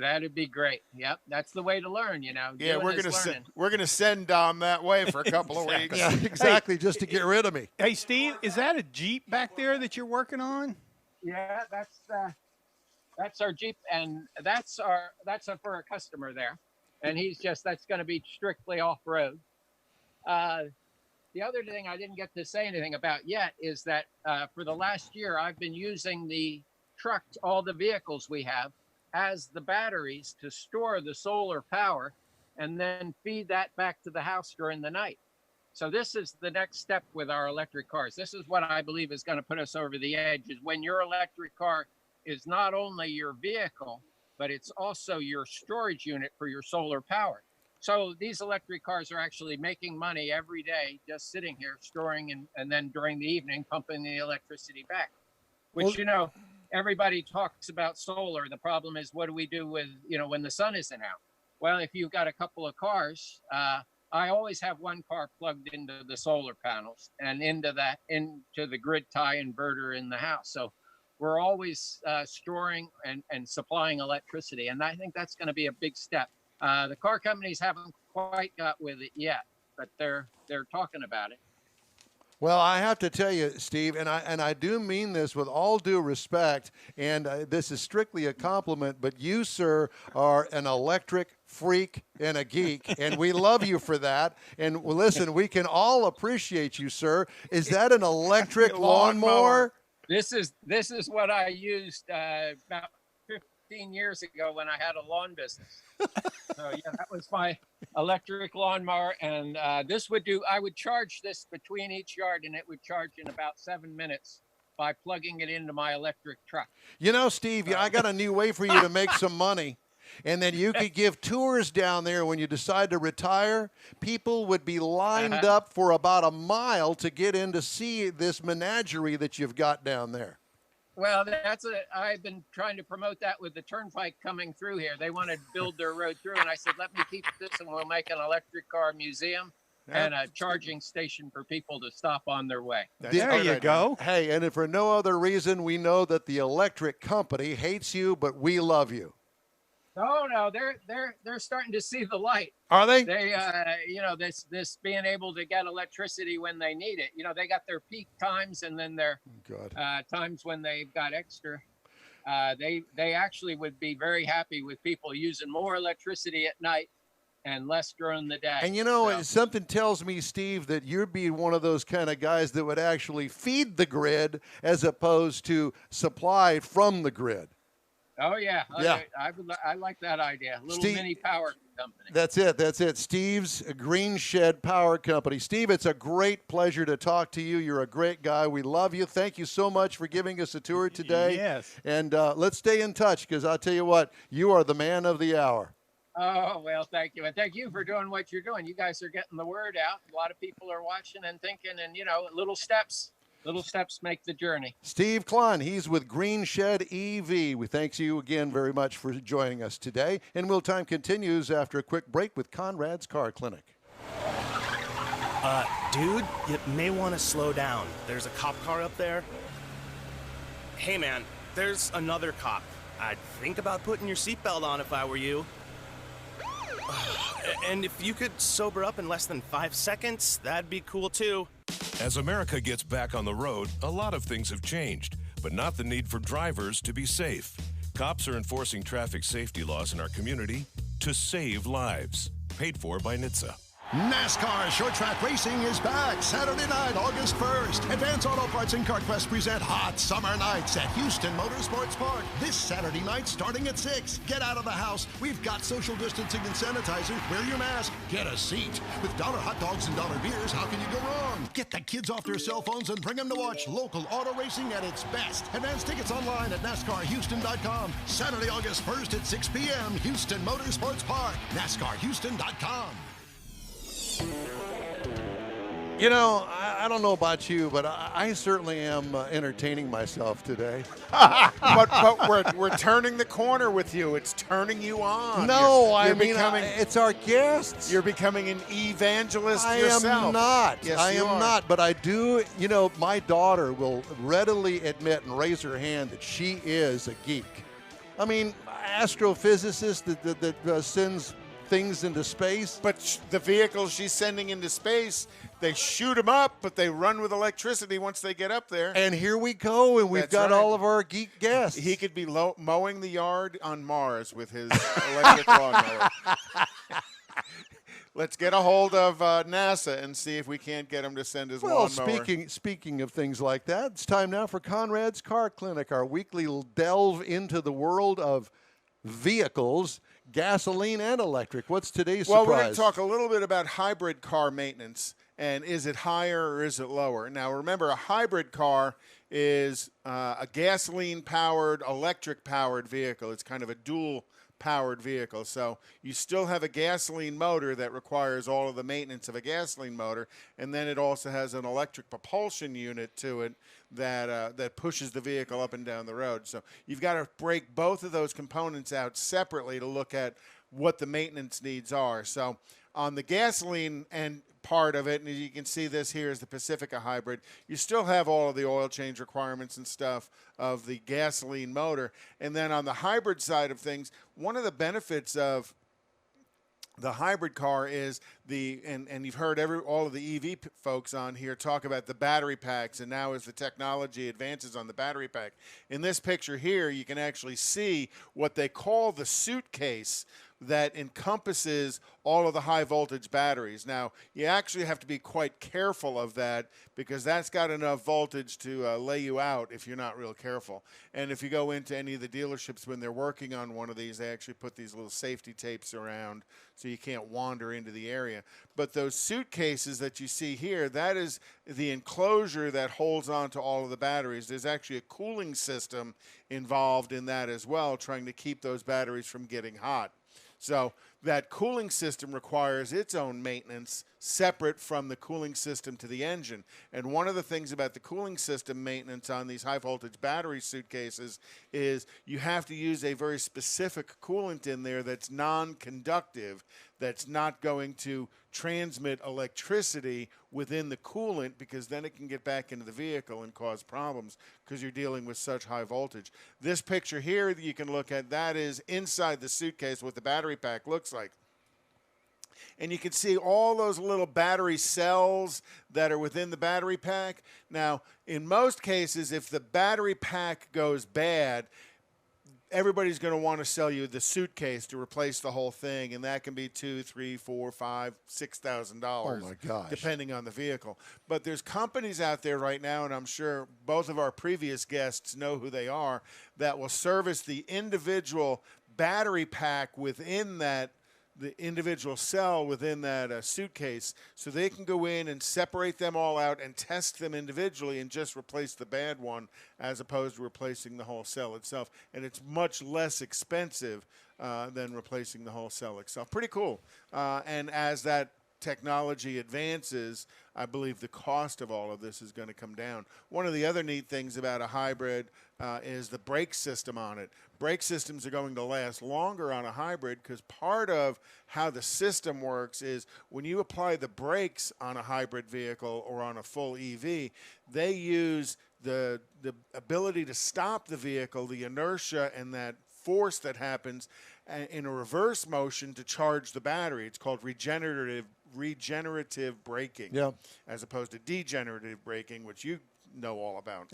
that'd be great. Yep, that's the way to learn, Yeah, we're gonna send Dom that way for a couple of weeks. Yeah, exactly, just to get rid of me. Hey, Steve, is that a Jeep back there that you're working on? Yeah, that's our Jeep, and that's for a customer there, and that's going to be strictly off road. The other thing I didn't get to say anything about yet is that for the last year I've been using the truck, all the vehicles we have, as the batteries to store the solar power and then feed that back to the house during the night. So this is the next step with our electric cars. This is what I believe is going to put us over the edge, is when your electric car is not only your vehicle, but it's also your storage unit for your solar power. So these electric cars are actually making money every day, just sitting here storing and then during the evening pumping the electricity back, which, everybody talks about solar. The problem is, what do we do with, when the sun isn't out? Well, if you've got a couple of cars, I always have one car plugged into the solar panels and into the grid tie inverter in the house. So we're always storing and supplying electricity. And I think that's going to be a big step. The car companies haven't quite got with it yet, but they're talking about it. Well, I have to tell you, Steve, and I do mean this with all due respect, and this is strictly a compliment, but you, sir, are an electric freak and a geek, and we love you for that. And well, listen, we can all appreciate you, sir. Is that an electric lawnmower? This is what I used about 15 years ago when I had a lawn business. So yeah, that was my electric lawnmower, and this would do. I would charge this between each yard, and it would charge in about 7 minutes by plugging it into my electric truck. You know, Steve, I got a new way for you to make some money. And then you could give tours down there when you decide to retire. People would be lined up for about a mile to get in to see this menagerie that you've got down there. Well, I've been trying to promote that with the turnpike coming through here. They want to build their road through, and I said, let me keep this, and we'll make an electric car museum and a charging station for people to stop on their way. There you go. Hey, and if for no other reason, we know that the electric company hates you, but we love you. No, they're starting to see the light. Are they? They, this being able to get electricity when they need it. They got their peak times and then their times when they've got extra. They actually would be very happy with people using more electricity at night and less during the day. And something tells me, Steve, that you'd be one of those kind of guys that would actually feed the grid as opposed to supply from the grid. Oh, yeah. I like that idea. A little mini power company. That's it. Steve's Green Shed Power Company. Steve, it's a great pleasure to talk to you. You're a great guy. We love you. Thank you so much for giving us a tour today. Yes. And let's stay in touch because I'll tell you what, you are the man of the hour. Oh, well, thank you. And thank you for doing what you're doing. You guys are getting the word out. A lot of people are watching and thinking, and, little steps. Little steps make the journey. Steve Klein, he's with Green Shed EV. We thank you again very much for joining us today. And Wheel Time continues after a quick break with Conrad's Car Clinic. Dude, you may want to slow down. There's a cop car up there. Hey, man, there's another cop. I'd think about putting your seatbelt on if I were you. And if you could sober up in less than 5 seconds, that'd be cool, too. As America gets back on the road, a lot of things have changed, but not the need for drivers to be safe. Cops are enforcing traffic safety laws in our community to save lives. Paid for by NHTSA. NASCAR Short Track Racing is back Saturday night, August 1st. Advance Auto Parts and CarQuest present Hot Summer Nights at Houston Motorsports Park. This Saturday night starting at 6. Get out of the house. We've got social distancing and sanitizer. Wear your mask. Get a seat. With dollar hot dogs and dollar beers, how can you go wrong? Get the kids off their cell phones and bring them to watch local auto racing at its best. Advance tickets online at NASCARHouston.com. Saturday, August 1st at 6 p.m. Houston Motorsports Park. NASCARHouston.com. I don't know about you, but I certainly am entertaining myself today. but we're turning the corner with you. It's turning you on. No, it's our guests. You're becoming an evangelist yourself. I am not. Yes, I am not. But I do, my daughter will readily admit and raise her hand that she is a geek. I mean, astrophysicist that sends things into space. But the vehicles she's sending into space, they shoot them up, but they run with electricity once they get up there. And here we go, and we've got all of our geek guests. He could be mowing the yard on Mars with his electric lawnmower. Let's get a hold of NASA and see if we can't get him to send his lawnmower. Speaking of things like that, it's time now for Conrad's Car Clinic, our weekly delve into the world of vehicles, gasoline and electric. What's today's surprise? Well, we're going to talk a little bit about hybrid car maintenance, and is it higher or is it lower? Now, remember, a hybrid car is a gasoline-powered, electric-powered vehicle. It's kind of a dual-powered vehicle. So you still have a gasoline motor that requires all of the maintenance of a gasoline motor, and then it also has an electric propulsion unit to it that pushes the vehicle up and down the road. So you've got to break both of those components out separately to look at what the maintenance needs are. So on the gasoline and part of it, and you can see this here is the Pacifica hybrid, you still have all of the oil change requirements and stuff of the gasoline motor. And then on the hybrid side of things, one of the benefits of the hybrid car is and you've heard all of the EV folks on here talk about the battery packs, and now as the technology advances on the battery pack. In this picture here, you can actually see what they call the suitcase that encompasses all of the high voltage batteries. Now, you actually have to be quite careful of that because that's got enough voltage to lay you out if you're not real careful. And if you go into any of the dealerships when they're working on one of these, they actually put these little safety tapes around so you can't wander into the area. But those suitcases that you see here, that is the enclosure that holds on to all of the batteries. There's actually a cooling system involved in that as well, trying to keep those batteries from getting hot. So that cooling system requires its own maintenance separate from the cooling system to the engine. And one of the things about the cooling system maintenance on these high voltage battery suitcases is you have to use a very specific coolant in there that's non-conductive, that's not going to transmit electricity within the coolant, because then it can get back into the vehicle and cause problems because you're dealing with such high voltage. This picture here that you can look at, that is inside the suitcase what the battery pack looks like. And you can see all those little battery cells that are within the battery pack. Now, in most cases, if the battery pack goes bad, everybody's going to want to sell you the suitcase to replace the whole thing, and that can be $2,000, $3,000, $4,000, $5,000, $6,000. Oh my gosh! Depending on the vehicle. But there's companies out there right now, and I'm sure both of our previous guests know who they are, that will service the individual battery pack within that. The individual cell within that suitcase, so they can go in and separate them all out and test them individually and just replace the bad one as opposed to replacing the whole cell itself. And it's much less expensive than replacing the whole cell itself. Pretty cool. And as that technology advances, I believe the cost of all of this is going to come down. One of the other neat things about a hybrid is the brake system on it. Brake systems are going to last longer on a hybrid because part of how the system works is when you apply the brakes on a hybrid vehicle or on a full EV, they use the ability to stop the vehicle, the inertia and that force that happens in a reverse motion to charge the battery. It's called regenerative braking, as opposed to degenerative braking, which you know all about.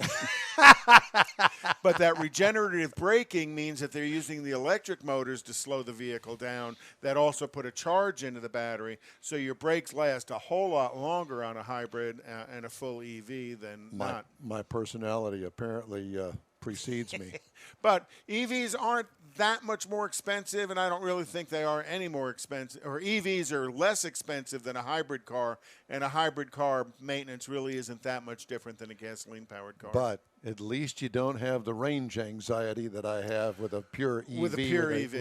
But that regenerative braking means that they're using the electric motors to slow the vehicle down that also put a charge into the battery, so your brakes last a whole lot longer on a hybrid and a full EV than not. My personality apparently precedes me. But EVs aren't that much more expensive, and I don't really think they are any more expensive, or EVs are less expensive than a hybrid car, and a hybrid car maintenance really isn't that much different than a gasoline-powered car. But at least you don't have the range anxiety that I have with a pure EV, with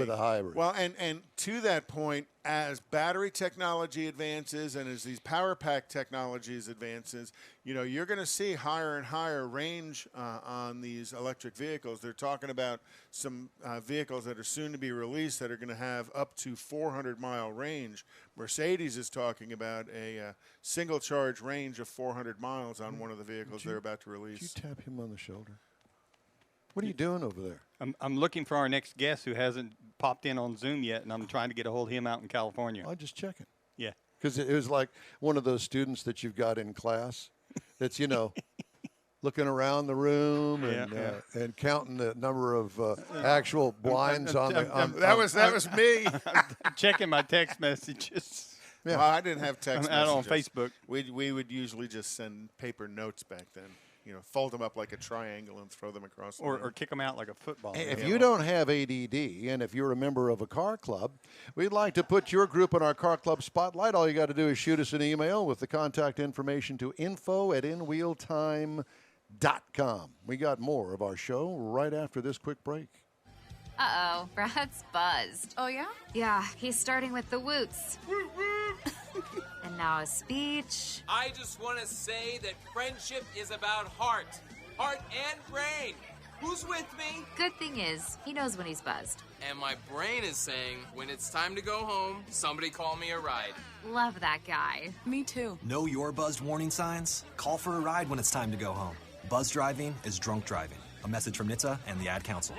a hybrid. Well, and to that point, as battery technology advances and as these power pack technologies advances, you know, you're going to see higher and higher range on these electric vehicles. They're talking about some vehicles that are soon to be released that are going to have up to 400-mile range. Mercedes is talking about a single charge range of 400 miles on one of the vehicles they're about to release. Did you tap him on the shoulder? What are you doing over there? I'm looking for our next guest who hasn't popped in on Zoom yet, and I'm trying to get a hold of him out in California. I'm just checking. Yeah. Because it was like one of those students that you've got in class that's, you know, looking around the room and counting the number of actual blinds on the. That was me. I'm checking my text messages. Yeah. Well, I didn't have text messages. Out on Facebook. We would usually just send paper notes back then. You know, fold them up like a triangle and throw them across the room. Or kick them out like a football. If you don't have ADD, and if you're a member of a car club, we'd like to put your group in our car club spotlight. All you got to do is shoot us an email with the contact information to info@inwheeltime.com. We got more of our show right after this quick break. Uh-oh, Brad's buzzed. Oh, yeah? Yeah, he's starting with the woots. And now a speech. I just want to say that friendship is about heart and brain. Who's with me? Good thing is, he knows when he's buzzed. And my brain is saying, when it's time to go home, somebody call me a ride. Love that guy. Me too. Know your buzzed warning signs? Call for a ride when it's time to go home. Buzz driving is drunk driving. A message from NHTSA and the Ad Council.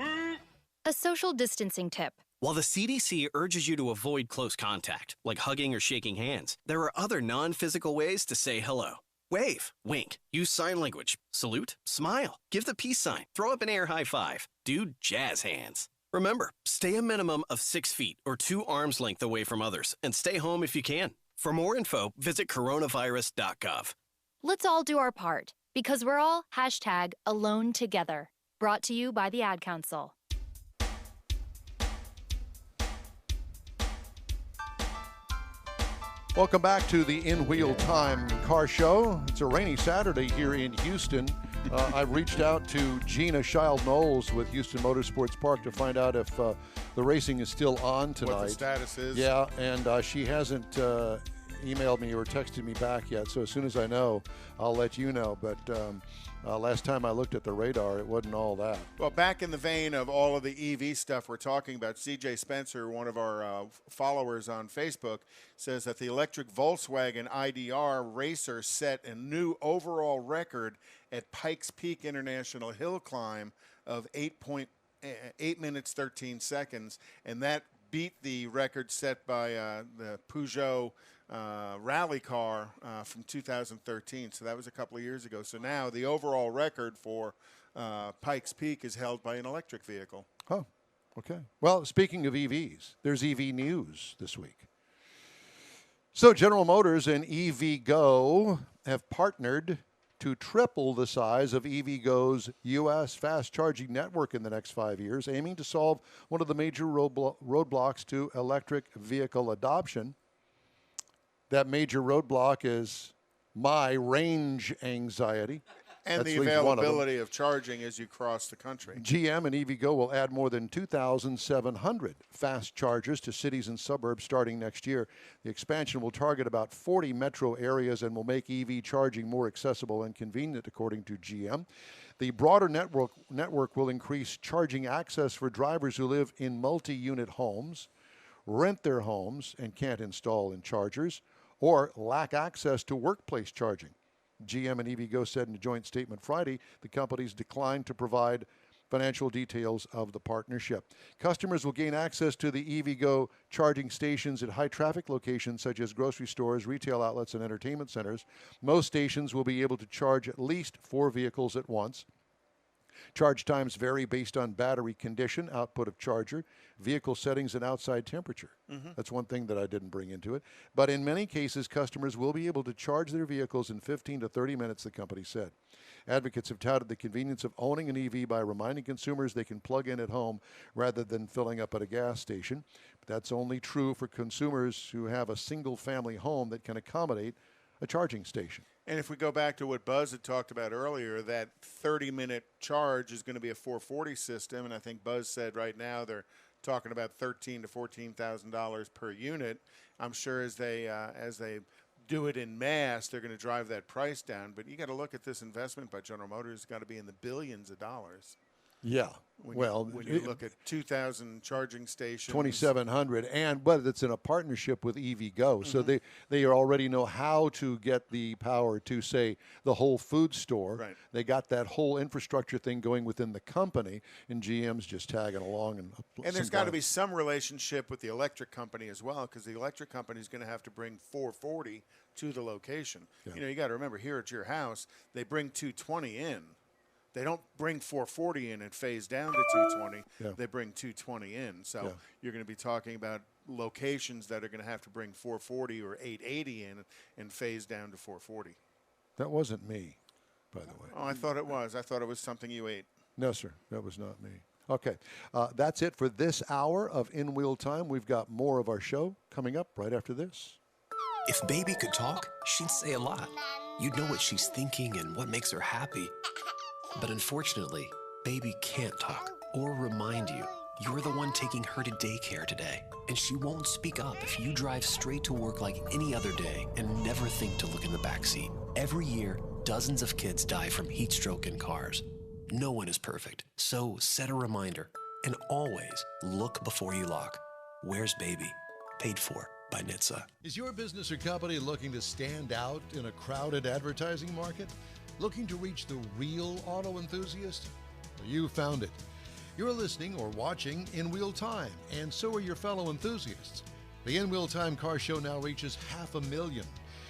A social distancing tip. While the CDC urges you to avoid close contact, like hugging or shaking hands, there are other non-physical ways to say hello. Wave, wink, use sign language, salute, smile, give the peace sign, throw up an air high five, do jazz hands. Remember, stay a minimum of 6 feet or 2 arms length away from others, and stay home if you can. For more info, visit coronavirus.gov. Let's all do our part, because we're all #alone together. Brought to you by the Ad Council. Welcome back to the In Wheel Time Car Show. It's a rainy Saturday here in Houston. I've reached out to Gina Child-Knowles with Houston Motorsports Park to find out if the racing is still on tonight. What the status is. Yeah, and she hasn't emailed me or texted me back yet, so as soon as I know, I'll let you know. But last time I looked at the radar, it wasn't all that. Well, back in the vein of all of the EV stuff we're talking about, CJ Spencer, one of our followers on Facebook, says that the electric Volkswagen IDR Racer set a new overall record at Pikes Peak International Hill Climb of 8 minutes, 13 seconds, and that beat the record set by the Peugeot rally car from 2013. So that was a couple of years ago. So now the overall record for Pikes Peak is held by an electric vehicle. Oh, okay. Well, speaking of EVs, there's EV news this week. So General Motors and EVgo have partnered to triple the size of EVgo's U.S. fast charging network in the next 5 years, aiming to solve one of the major roadblocks to electric vehicle adoption. That major roadblock is my range anxiety. And That's the availability of charging as you cross the country. GM and EVgo will add more than 2,700 fast chargers to cities and suburbs starting next year. The expansion will target about 40 metro areas and will make EV charging more accessible and convenient, according to GM. The broader network will increase charging access for drivers who live in multi-unit homes, rent their homes and can't install in chargers, or lack access to workplace charging. GM and EVgo said in a joint statement Friday the companies declined to provide financial details of the partnership. Customers will gain access to the EVgo charging stations at high-traffic locations such as grocery stores, retail outlets, and entertainment centers. Most stations will be able to charge at least 4 vehicles at once. Charge times vary based on battery condition, output of charger, vehicle settings, and outside temperature. That's one thing that I didn't bring into it. But in many cases, customers will be able to charge their vehicles in 15 to 30 minutes, the company said. Advocates have touted the convenience of owning an EV by reminding consumers they can plug in at home rather than filling up at a gas station. But that's only true for consumers who have a single-family home that can accommodate a charging station. And if we go back to what Buzz had talked about earlier, that 30-minute charge is going to be a 440 system, and I think Buzz said right now they're talking about $13,000 to $14,000 per unit. I'm sure as they do it in mass, they're going to drive that price down. But you got to look at this investment by General Motors; it's got to be in the billions of dollars. Yeah. When you look at 2,000 charging stations, 2,700, but it's in a partnership with EVgo, so they already know how to get the power to, say, the Whole Foods store. Right. They got that whole infrastructure thing going within the company, and GM's just tagging along. And there's got to be some relationship with the electric company as well, because the electric company is going to have to bring 440 to the location. Yeah. You got to remember, here at your house, they bring 220 in. They don't bring 440 in and phase down to 220. Yeah. They bring 220 in. So Yeah. you're going to be talking about locations that are going to have to bring 440 or 880 in and phase down to 440. That wasn't me, by the way. Oh, I thought it was. I thought it was something you ate. No, sir, that was not me. Okay, that's it for this hour of In Wheel Time. We've got more of our show coming up right after this. If Baby could talk, she'd say a lot. You'd know what she's thinking and what makes her happy. But unfortunately, Baby can't talk or remind you you're the one taking her to daycare today, and she won't speak up if you drive straight to work like any other day and never think to look in the backseat. Every year, dozens of kids die from heat stroke in cars. No one is perfect, so set a reminder and always look before you lock. Where's Baby? Paid for by NHTSA. Is your business or company looking to stand out in a crowded advertising market? Looking to reach the real auto enthusiast? Well, you found it. You're listening or watching In Wheel Time, and so are your fellow enthusiasts. The In Wheel Time Car Show now reaches 500,000,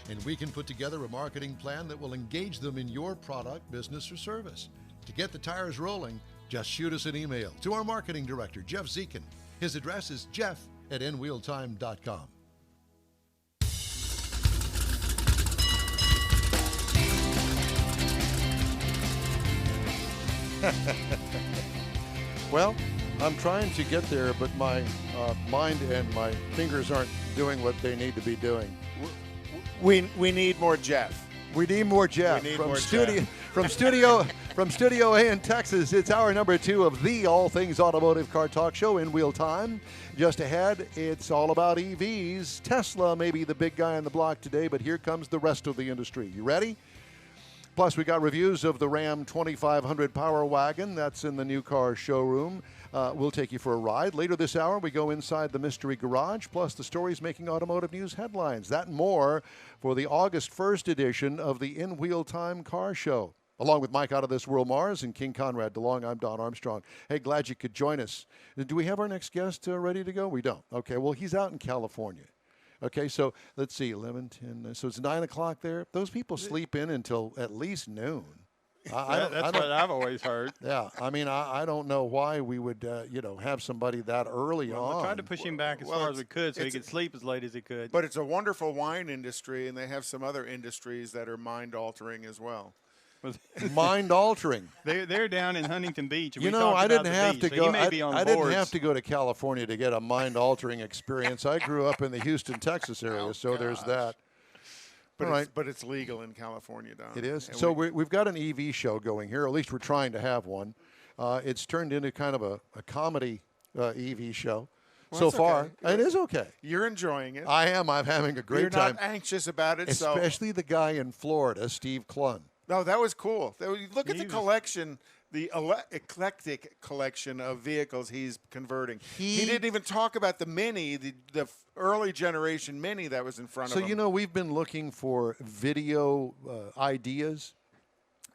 and we can put together a marketing plan that will engage them in your product, business, or service. To get the tires rolling, just shoot us an email to our marketing director, Jeff Zekin. His address is jeff@nwheeltime.com. Well, I'm trying to get there, but my mind and my fingers aren't doing what they need to be doing. We need more Jeff. We need more Jeff. We need from more studio, Jeff. from Studio A in Texas. It's hour number 2 of the All Things Automotive Car Talk Show, In Wheel Time. Just ahead, it's all about EVs. Tesla may be the big guy on the block today, but here comes the rest of the industry. You ready? Plus, we got reviews of the Ram 2500 Power Wagon. That's in the new car showroom. We'll take you for a ride. Later this hour, we go inside the Mystery Garage, plus the stories making automotive news headlines. That and more for the August 1st edition of the In Wheel Time Car Show. Along with Mike Out of This World Mars and King Conrad DeLong, I'm Don Armstrong. Hey, glad you could join us. Do we have our next guest ready to go? We don't. Okay, well, he's out in California. Okay, so let's see, 11, 10, so it's 9 o'clock there. Those people sleep in until at least noon. That's what I've always heard. Yeah, I mean, I don't know why we would, have somebody that early on. We tried to push him back as far as we could so he could sleep as late as he could. But it's a wonderful wine industry, and they have some other industries that are mind-altering as well. Mind-altering. They're down in Huntington Beach. And I didn't have to go. I didn't boards. have to go to California to get a mind-altering experience. I grew up in the Houston, Texas area, so there's that. But it's legal in California, Don. It is. So we've got an EV show going here. At least we're trying to have one. It's turned into kind of a comedy EV show. Well, so far, okay. It is okay. You're enjoying it. I am. I'm having a great You're time. You're not anxious about it. Especially the guy in Florida, Steve Clunn. No, that was cool. Look at the collection, the eclectic collection of vehicles he's converting. He didn't even talk about the Mini, the early generation Mini that was in front of him. So, we've been looking for video ideas,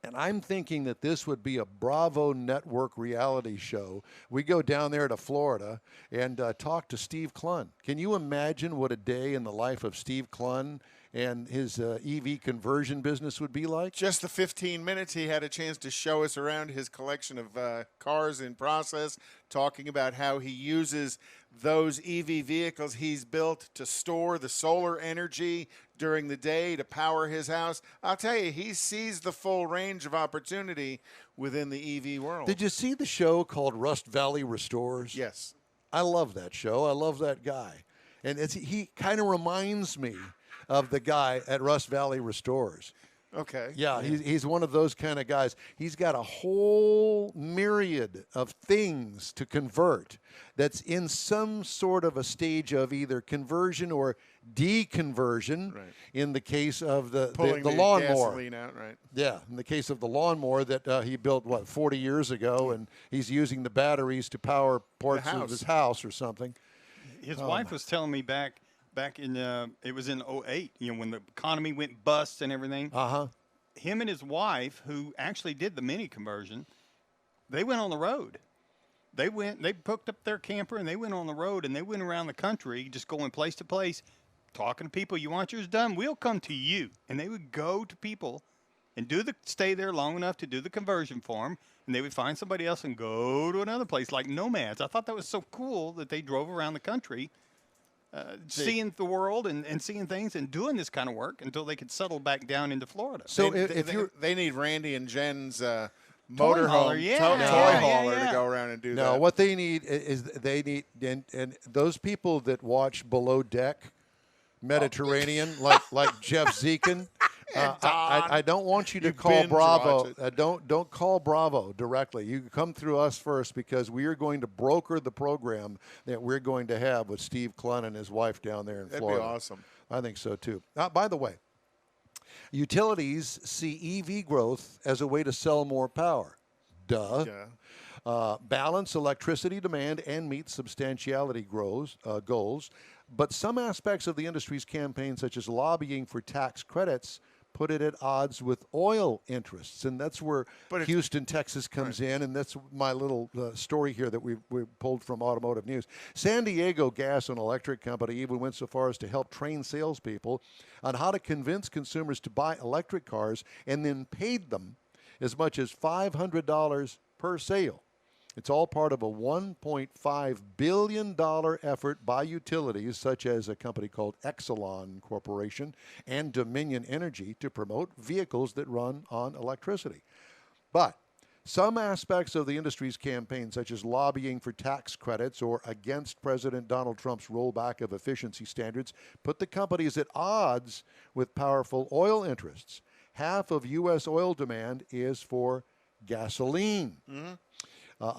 and I'm thinking that this would be a Bravo Network reality show. We go down there to Florida and talk to Steve Clunn. Can you imagine what a day in the life of Steve Clunn and his EV conversion business would be like? Just the 15 minutes he had a chance to show us around his collection of cars in process, talking about how he uses those EV vehicles he's built to store the solar energy during the day to power his house. I'll tell you, he sees the full range of opportunity within the EV world. Did you see the show called Rust Valley Restores? Yes. I love that show. I love that guy. And he kind of reminds me of the guy at Rust Valley Restores. Okay. Yeah, he's one of those kind of guys. He's got a whole myriad of things to convert that's in some sort of a stage of either conversion or deconversion. Right. In the case of the lawnmower. Gasoline out, right. Yeah, in the case of the lawnmower that he built, 40 years ago, and he's using the batteries to power parts of his house or something. His wife was telling me back in it was in 2008, when the economy went bust and everything. Him and his wife, who actually did the Mini conversion, they went on the road. They picked up their camper and they went on the road, and they went around the country just going place to place, talking to people. You want yours done? We'll come to you. And they would go to people and stay there long enough to do the conversion for them, and they would find somebody else and go to another place like nomads. I thought that was so cool that they drove around the country seeing the world and seeing things and doing this kind of work until they could settle back down into Florida. So they need Randy and Jen's motorhome hauler, toy hauler to go around and do that. No, what they need is and those people that watch Below Deck Mediterranean, like Jeff Zekin. I don't want you to call Bravo. Don't call Bravo directly. You come through us first, because we are going to broker the program that we're going to have with Steve Clunn and his wife down there in Florida. That'd be awesome. I think so too. By the way, utilities see EV growth as a way to sell more power. Duh. Yeah. Balance electricity demand and meet substantiality goals. But some aspects of the industry's campaign, such as lobbying for tax credits, put it at odds with oil interests. And that's where Houston, Texas comes in, and that's my little story here that we pulled from Automotive News. San Diego Gas and Electric Company even went so far as to help train salespeople on how to convince consumers to buy electric cars, and then paid them as much as $500 per sale. It's all part of a $1.5 billion effort by utilities such as a company called Exelon Corporation and Dominion Energy to promote vehicles that run on electricity. But some aspects of the industry's campaign, such as lobbying for tax credits or against President Donald Trump's rollback of efficiency standards, put the companies at odds with powerful oil interests. Half of U.S. oil demand is for gasoline.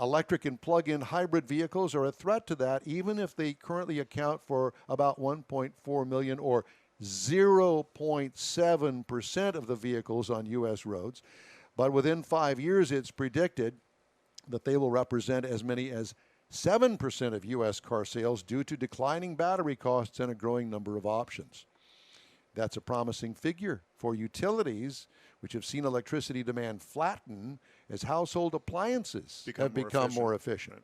Electric and plug-in hybrid vehicles are a threat to that, even if they currently account for about 1.4 million or 0.7% of the vehicles on U.S. roads. But within 5 years, it's predicted that they will represent as many as 7% of U.S. car sales due to declining battery costs and a growing number of options. That's a promising figure for utilities, which have seen electricity demand flatten as household appliances have become more efficient.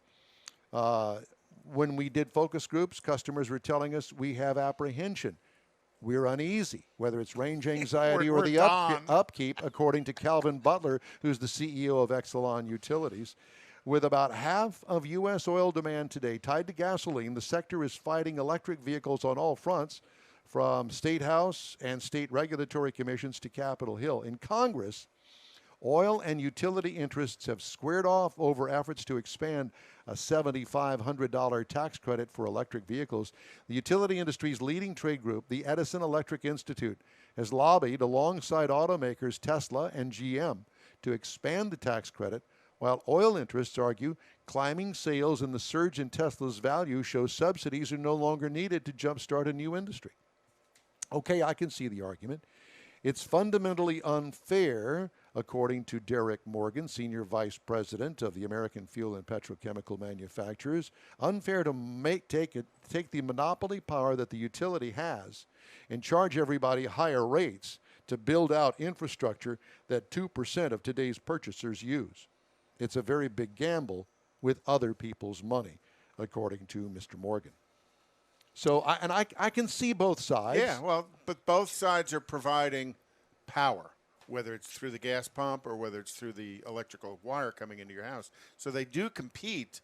When we did focus groups, customers were telling us we have apprehension. We're uneasy, whether it's range anxiety or the upkeep, according to Calvin Butler, who's the CEO of Exelon Utilities. With about half of U.S. oil demand today tied to gasoline, the sector is fighting electric vehicles on all fronts, from State House and state regulatory commissions to Capitol Hill. In Congress, oil and utility interests have squared off over efforts to expand a $7,500 tax credit for electric vehicles. The utility industry's leading trade group, the Edison Electric Institute, has lobbied alongside automakers Tesla and GM to expand the tax credit, while oil interests argue climbing sales and the surge in Tesla's value show subsidies are no longer needed to jumpstart a new industry. Okay, I can see the argument. It's fundamentally unfair, according to Derek Morgan, Senior Vice President of the American Fuel and Petrochemical Manufacturers, unfair to take the monopoly power that the utility has and charge everybody higher rates to build out infrastructure that 2% of today's purchasers use. It's a very big gamble with other people's money, according to Mr. Morgan. So, I can see both sides. Yeah, well, but both sides are providing power, whether it's through the gas pump or whether it's through the electrical wire coming into your house. So they do compete,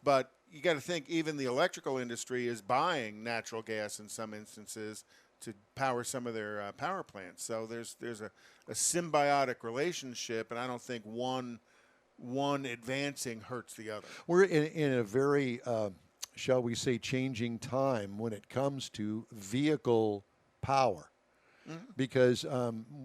but you got to think even the electrical industry is buying natural gas in some instances to power some of their power plants. So there's a symbiotic relationship, and I don't think one advancing hurts the other. We're in a very shall we say, changing time when it comes to vehicle power. Because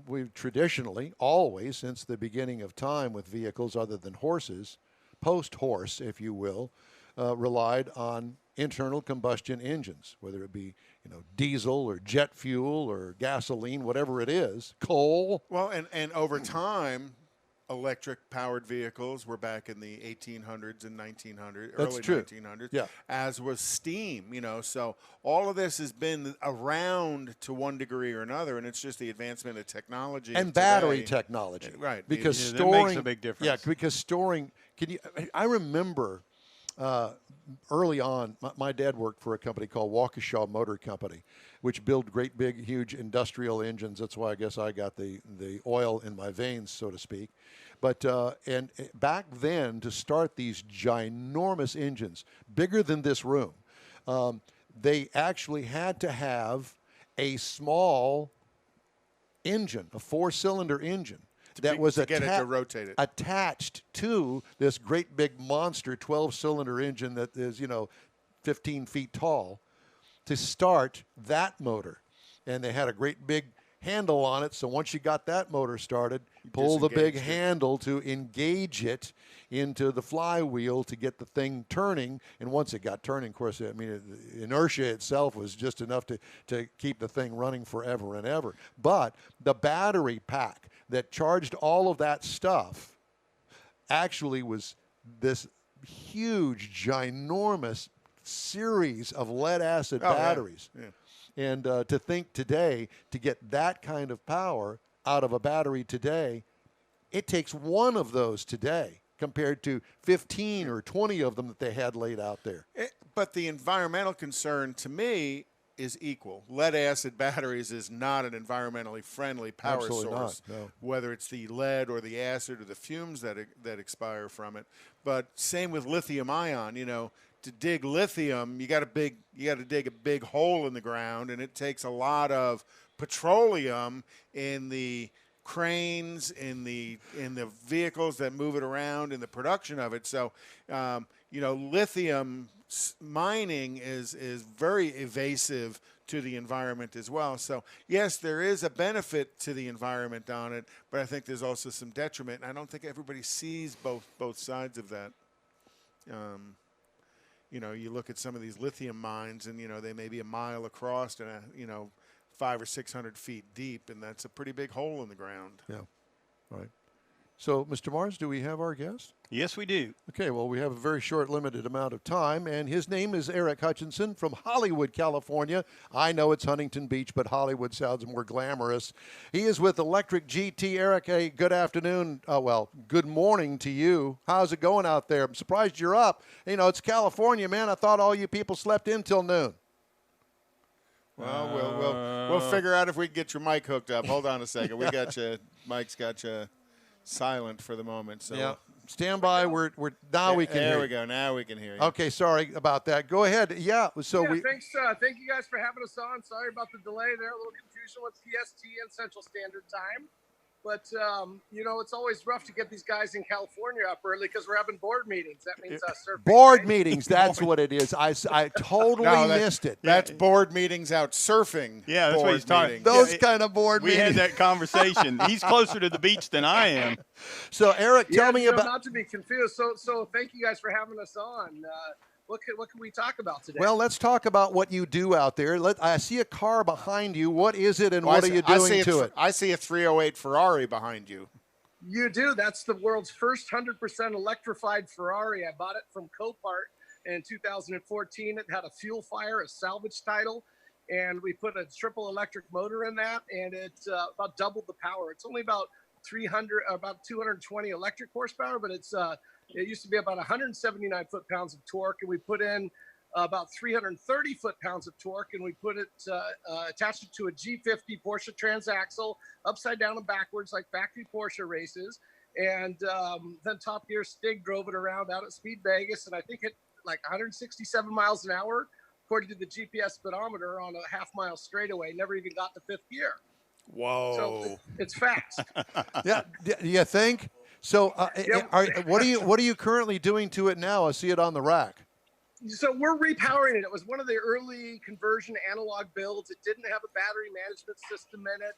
we've traditionally, always, since the beginning of time with vehicles other than horses, post-horse, if you will, relied on internal combustion engines, whether it be diesel or jet fuel or gasoline, whatever it is, coal. Well, and over time, electric-powered vehicles were back in the 1800s and 1900s, early 1900s, yeah. As was steam, So all of this has been around to one degree or another, and it's just the advancement of technology. And battery technology. Right. Because storing... That makes a big difference. Yeah, because storing... I remember early on, my dad worked for a company called Waukesha Motor Company, which built great, big, huge industrial engines. That's why I guess I got the oil in my veins, so to speak. But and back then, to start these ginormous engines, bigger than this room, they actually had to have a small engine, a 4-cylinder engine, that was attached to this great big monster 12-cylinder engine that is, 15 feet tall, to start that motor. And they had a great big handle on it, so once you got that motor started, pull the big handle to engage it into the flywheel to get the thing turning. And once it got turning, of course, the inertia itself was just enough to keep the thing running forever and ever. But the battery pack that charged all of that stuff actually was this huge, ginormous series of lead-acid batteries. Yeah. And to think today, to get that kind of power, out of a battery today. It takes one of those today compared to 15 or 20 of them that they had laid out there. But the environmental concern to me is equal. Lead acid batteries is not an environmentally friendly power Absolutely source, not, no. whether it's the lead or the acid or the fumes that expire from it. But same with lithium ion. To dig lithium, you got to dig a big hole in the ground, and it takes a lot of petroleum in the cranes, in the vehicles that move it around, in the production of it. So, lithium mining is very evasive to the environment as well. So, yes, there is a benefit to the environment on it, but I think there's also some detriment, and I don't think everybody sees both sides of that. You look at some of these lithium mines, and they may be a mile across and 500 or 600 feet deep, and that's a pretty big hole in the ground. Yeah, right. So, Mr. Mars, do we have our guest? Yes, we do. Okay, well, we have a very short, limited amount of time, and his name is Eric Hutchinson from Hollywood, California. I know it's Huntington Beach, but Hollywood sounds more glamorous. He is with Electric GT. Eric, hey, good afternoon. Good morning to you. How's it going out there? I'm surprised you're up. It's California, man. I thought all you people slept in till noon. Well, we'll figure out if we can get your mic hooked up. Hold on a second. We got you. Mike's got you silent for the moment. So yeah. Stand by. We're now we can hear. There we go. Now we can hear you. Okay, sorry about that. Go ahead. Yeah. So thanks. Thank you guys for having us on. Sorry about the delay there. A little confusion with PST and Central Standard Time. But, it's always rough to get these guys in California up early because we're having board meetings. That means surfing. Board meetings, that's what it is. I totally missed it. That's board meetings out surfing. Yeah, that's what he's talking about. Those kind of board meetings. We had that conversation. He's closer to the beach than I am. So, Eric, tell me about... Not to be confused. So thank you guys for having us on. What can we talk about today? Well, let's talk about what you do out there. I see a car behind you. What is it, and what are you doing to it? I see a 308 Ferrari behind you. You do. That's the world's first 100% electrified Ferrari. I bought it from Copart in 2014. It had a fuel fire, a salvage title, and we put a triple electric motor in that, and it about doubled the power. It's only about 220 electric horsepower, but it used to be about 179 foot-pounds of torque, and we put in about 330 foot-pounds of torque, and we put it attached it to a G50 Porsche transaxle, upside down and backwards like factory Porsche races. And then Top Gear Stig drove it around out at Speed Vegas, and I think hit like 167 miles an hour, according to the GPS speedometer, on a half-mile straightaway. Never even got to fifth gear. Whoa! So it's fast. Yeah, you think? So, what are you currently doing to it now? I see it on the rack. So we're repowering it. It was one of the early conversion analog builds. It didn't have a battery management system in it.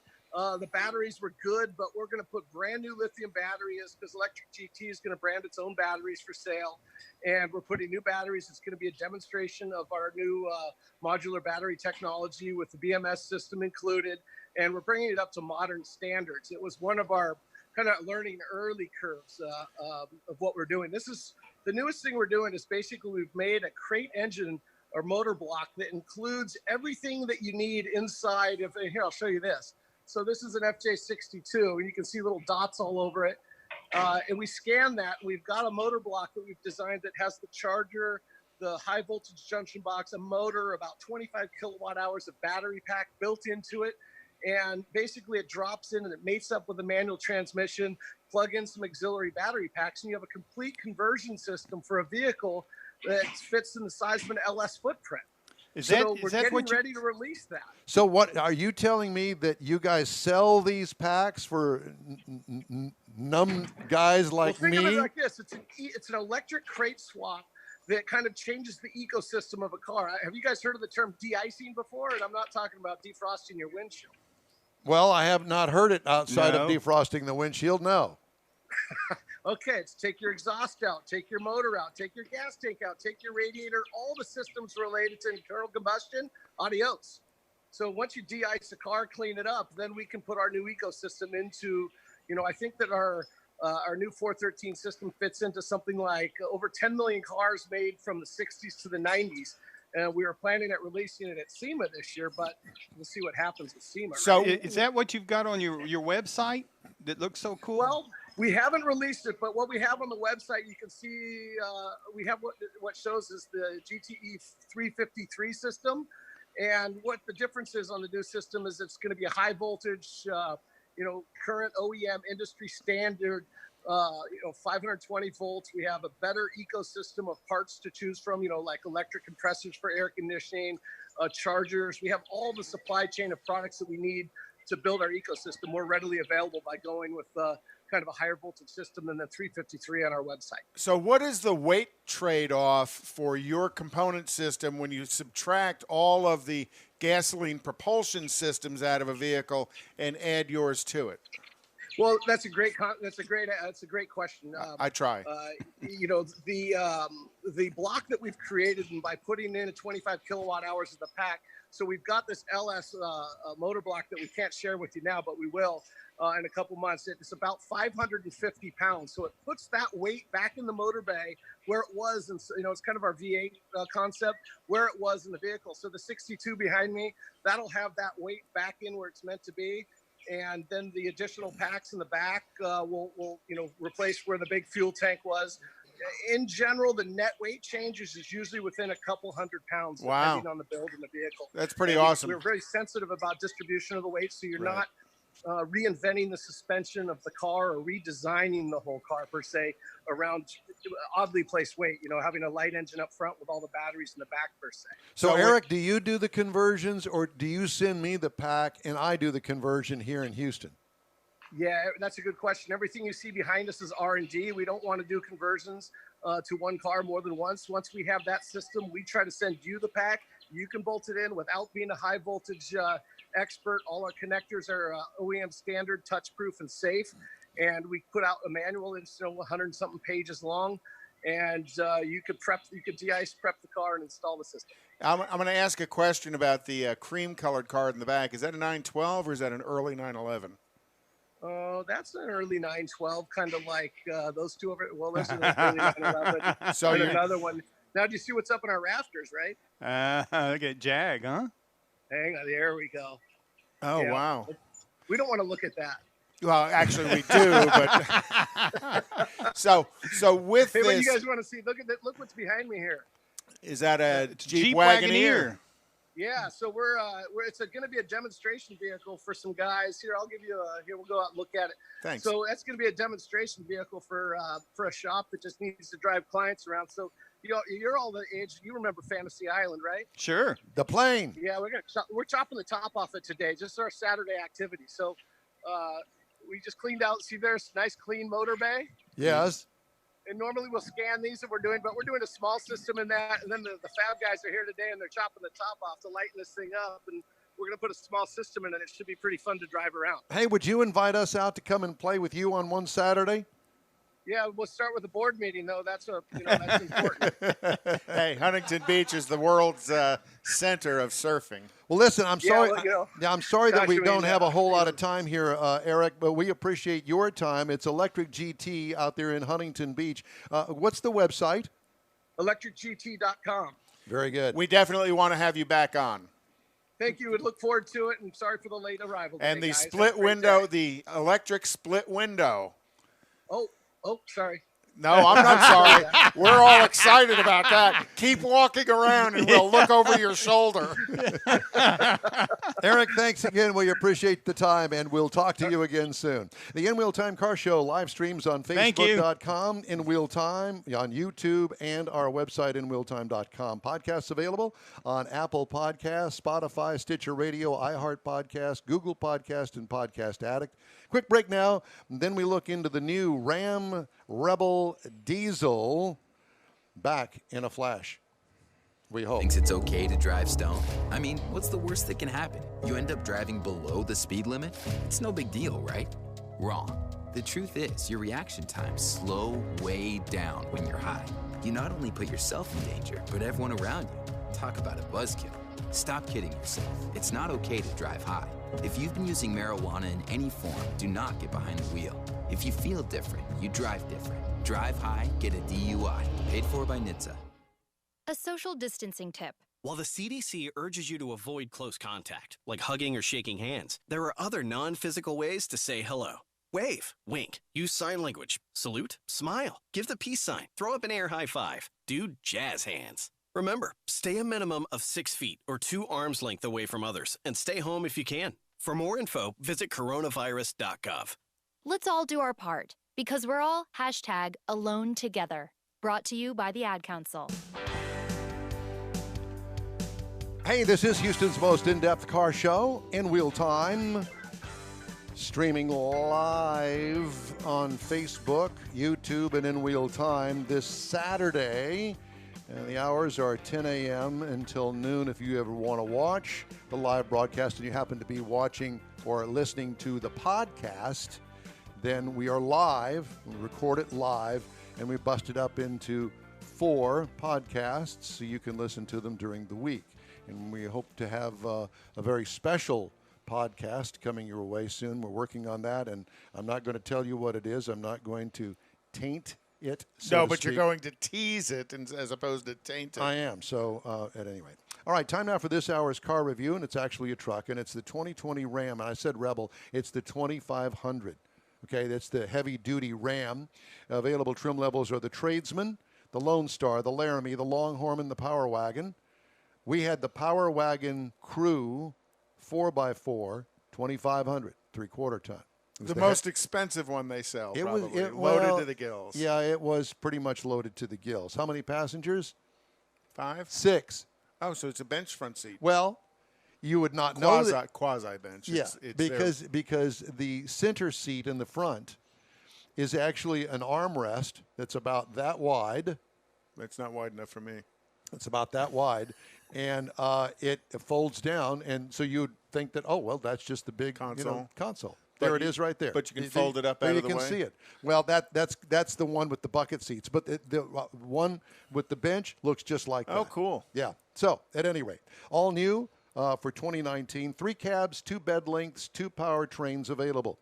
The batteries were good, but we're going to put brand new lithium batteries because Electric GT is going to brand its own batteries for sale. And we're putting new batteries. It's going to be a demonstration of our new modular battery technology with the BMS system included. And we're bringing it up to modern standards. It was one of our kind of learning early curves of what we're doing. This is the newest thing we're doing is basically we've made a crate engine or motor block that includes everything that you need inside of, and here, I'll show you this. So this is an FJ62, and you can see little dots all over it. And we scan that. We've got a motor block that we've designed that has the charger, the high voltage junction box, a motor, about 25 kilowatt hours of battery pack built into it. And basically it drops in and it mates up with a manual transmission, plug in some auxiliary battery packs, and you have a complete conversion system for a vehicle that fits in the size of an LS footprint. We're getting ready to release that. So what are you telling me, that you guys sell these packs for numb guys like me? Think of it like this. It's an electric crate swap that kind of changes the ecosystem of a car. Have you guys heard of the term de-icing before? And I'm not talking about defrosting your windshield. Well, I have not heard it outside of defrosting the windshield, no. Okay, it's take your exhaust out, take your motor out, take your gas tank out, take your radiator, all the systems related to internal combustion, adios. So once you de-ice the car, clean it up, then we can put our new ecosystem into, I think that our new 413 system fits into something like over 10 million cars made from the 60s to the 90s. And we were planning at releasing it at SEMA this year, but we'll see what happens at SEMA. So right? is that what you've got on your website that looks so cool? Well, we haven't released it, but what we have on the website, you can see we have what shows is the GTE 353 system. And what the difference is on the new system is it's going to be a high voltage, current OEM industry standard, 520 volts. We have a better ecosystem of parts to choose from, like electric compressors for air conditioning, chargers. We have all the supply chain of products that we need to build our ecosystem more readily available by going with kind of a higher voltage system than the 353 on our website. So what is the weight trade-off for your component system when you subtract all of the gasoline propulsion systems out of a vehicle and add yours to it? Well, that's a great question. I try. The block that we've created, and by putting in 25 kilowatt hours of the pack, so we've got this LS motor block that we can't share with you now, but we will in a couple months. It's about 550 pounds, so it puts that weight back in the motor bay where it was, and it's kind of our V8 concept, where it was in the vehicle. So the 62 behind me, that'll have that weight back in where it's meant to be. And then the additional packs in the back will replace where the big fuel tank was. In general, the net weight changes is usually within a couple hundred pounds, depending on the build in the vehicle. That's pretty awesome. We're very sensitive about distribution of the weight, so you're not reinventing the suspension of the car or redesigning the whole car per se around oddly placed weight, having a light engine up front with all the batteries in the back per se. So Eric, do you do the conversions, or do you send me the pack and I do the conversion here in Houston? Yeah, that's a good question. Everything you see behind us is R&D. We don't want to do conversions to one car more than once. Once we have that system, we try to send you the pack. You can bolt it in without being a high voltage expert. All our connectors are OEM standard, touch-proof, and safe. And we put out a manual that's 100-something pages long. And you could de-ice prep the car and install the system. I'm going to ask a question about the cream-colored card in the back. Is that a 912 or is that an early 911? Oh, that's an early 912, kind of like those two over. Well, this is an early 911. So and another one. Now, do you see what's up in our rafters, right? Look at Jag, huh? Hang on, there we go. Oh, yeah. Wow. We don't want to look at that. Well, actually, we do, but so with hey, this, what you guys want to see? Look look what's behind me here. Is that a Jeep Wagoneer? Yeah, so it's going to be a demonstration vehicle for some guys. Here, I'll give you here. We'll go out and look at it. Thanks. So that's going to be a demonstration vehicle for a shop that just needs to drive clients around. So you're all the age. You remember Fantasy Island, right? Sure. The plane. Yeah, we're chopping the top off it today. Just our Saturday activity. So we just cleaned out. See, there's a nice clean motor bay. Yes. And normally we'll scan these but we're doing a small system in that. And then the fab guys are here today and they're chopping the top off to lighten this thing up. And we're going to put a small system in it. It should be pretty fun to drive around. Hey, would you invite us out to come and play with you on one Saturday? Yeah, we'll start with a board meeting, though. That's important. Hey, Huntington Beach is the world's center of surfing. Well, listen, I'm sorry. Well, I'm sorry that we don't have a whole lot of time here, Eric, but we appreciate your time. It's Electric GT out there in Huntington Beach. What's the website? ElectricGT.com. Very good. We definitely want to have you back on. Thank you. We look forward to it, and sorry for the late arrival. And today, the guys. split window, the electric split window. Oh, sorry. No, I'm not sorry. We're all excited about that. Keep walking around and we'll look over your shoulder. Eric, thanks again. We appreciate the time, and we'll talk to you again soon. The In Wheel Time Car Show live streams on Facebook.com, In Wheel Time, on YouTube, and our website, InWheelTime.com. Podcasts available on Apple Podcasts, Spotify, Stitcher Radio, iHeart Podcast, Google Podcast, and Podcast Addict. Quick break now, and then we look into the new Ram Rebel Diesel. Back in a flash, we hope. Thinks it's okay to drive stoned? I mean, what's the worst that can happen? You end up driving below the speed limit? It's no big deal, right? Wrong. The truth is, your reaction times slow way down when you're high. You not only put yourself in danger, but everyone around you. Talk about a buzzkill. Stop kidding yourself. It's not okay to drive high. If you've been using marijuana in any form, do not get behind the wheel. If you feel different, you drive different. Drive high, get a DUI. Paid for by NHTSA. A social distancing tip. While the CDC urges you to avoid close contact, like hugging or shaking hands, there are other non-physical ways to say hello. Wave, wink, use sign language, salute, smile, give the peace sign, throw up an air high five, do jazz hands. Remember, stay a minimum of 6 feet or 2 arms length away from others and stay home if you can. For more info, visit coronavirus.gov. Let's all do our part because we're all #AloneTogether. Brought to you by the Ad Council. Hey, this is Houston's most in-depth car show, In Wheel Time. Streaming live on Facebook, YouTube, and In Wheel Time this Saturday. And the hours are 10 a.m. until noon if you ever want to watch the live broadcast and you happen to be watching or listening to the podcast, then we are live. We record it live, and we bust it up into 4 podcasts so you can listen to them during the week. And we hope to have a very special podcast coming your way soon. We're working on that, and I'm not going to tell you what it is. I'm not going to taint it. No, but you're going to tease it as opposed to taint it. I am. So at any rate. All right, time now for this hour's car review, and it's actually a truck, and it's the 2020 Ram. And I said Rebel. It's the 2500. Okay, that's the heavy-duty Ram. Available trim levels are the Tradesman, the Lone Star, the Laramie, the Longhorn, and the Power Wagon. We had the Power Wagon Crew 4x4, 2500, 3/4 ton. The most expensive one they sell, probably. Loaded to the gills. Yeah, it was pretty much loaded to the gills. How many passengers? 5? 6. Oh, so it's a bench front seat. Well, you would not know that. Quasi bench. Yeah, it's because the center seat in the front is actually an armrest that's about that wide. It's not wide enough for me. It's about that wide, and it folds down, and so you'd think that, oh, well, that's just the big console. Console. There it is right there. But you can fold it up out of the way. You can see it. Well, that's the one with the bucket seats. But the one with the bench looks just like that. Oh, cool. Yeah. So, at any rate, all new for 2019. 3 cabs, 2 bed lengths, 2 powertrains available.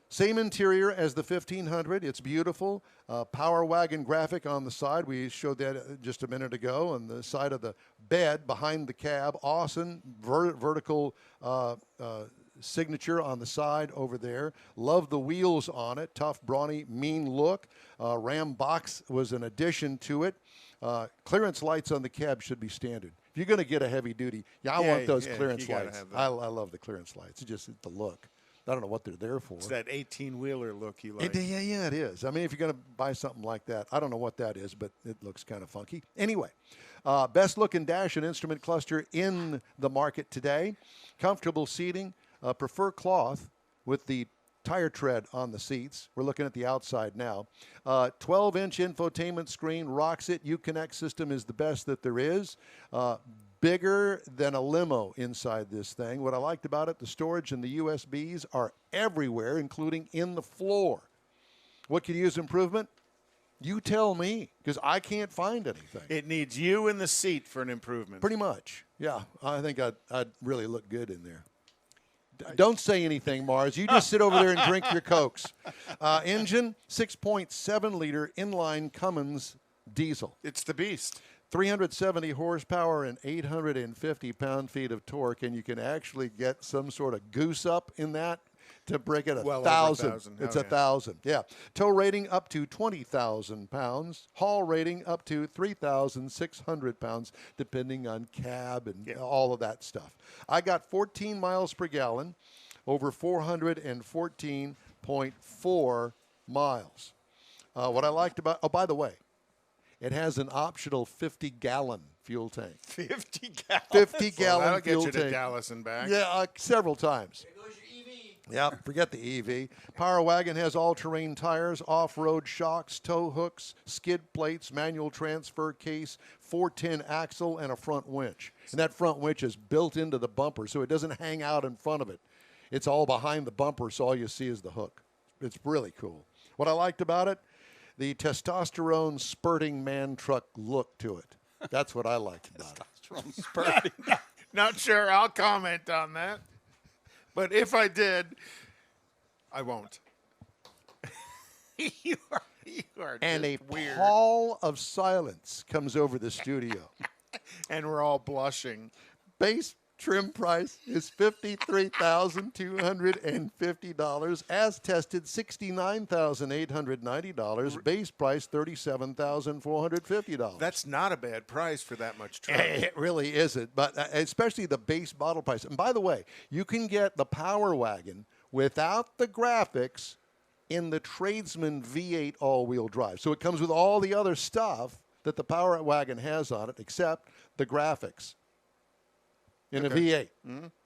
Same interior as the 1500. It's beautiful. Power Wagon graphic on the side. We showed that just a minute ago on the side of the bed behind the cab. Awesome vertical signature on the side over there. Love the wheels on it. Tough, brawny, mean look. Ram box was an addition to it. Clearance lights on the cab should be standard. If you're going to get a heavy duty, I want those clearance lights. I love the clearance lights. It's just the look. I don't know what they're there for. It's that 18-wheeler look you like. Yeah, it is. I mean, if you're going to buy something like that, I don't know what that is, but it looks kind of funky. Anyway, best-looking dash and instrument cluster in the market today. Comfortable seating. Prefer cloth with the tire tread on the seats. We're looking at the outside now. 12-inch infotainment screen rocks it. Uconnect system is the best that there is. Bigger than a limo inside this thing. What I liked about it, the storage and the USBs are everywhere, including in the floor. What could use improvement? You tell me, because I can't find anything. It needs you in the seat for an improvement. Pretty much, yeah. I think I'd really look good in there. Don't say anything, Mars. You just sit over there and drink your Cokes. Engine, 6.7-liter inline Cummins diesel. It's the beast. 370 horsepower and 850 pound-feet of torque, and you can actually get some sort of goose up in that to break it 1,000. It's 1,000. Yeah. Tow rating up to 20,000 pounds. Haul rating up to 3,600 pounds, depending on cab and all of that stuff. I got 14 miles per gallon, over 414.4 miles. What I liked about, oh, by the way, it has an optional 50-gallon fuel tank. 50 gallons? 50-gallon that'll fuel get you tank. to Dallas and back. Yeah, several times. There goes your EV. Yeah, forget the EV. Power Wagon has all-terrain tires, off-road shocks, tow hooks, skid plates, manual transfer case, 410 axle, and a front winch. And that front winch is built into the bumper, so it doesn't hang out in front of it. It's all behind the bumper, so all you see is the hook. It's really cool. What I liked about it, the testosterone spurting man truck look to it. That's what I liked about it. Testosterone spurting. Not sure I'll comment on that. But if I did, I won't. you are and a weird. pall of silence comes over the studio. And we're all blushing. Base trim price is $53,250. As tested, $69,890. Base price, $37,450. That's not a bad price for that much trim. It really isn't, but especially the base model price. And by the way, you can get the Power Wagon without the graphics in the Tradesman V8 all-wheel drive. So it comes with all the other stuff that the Power Wagon has on it, except the graphics in a V8.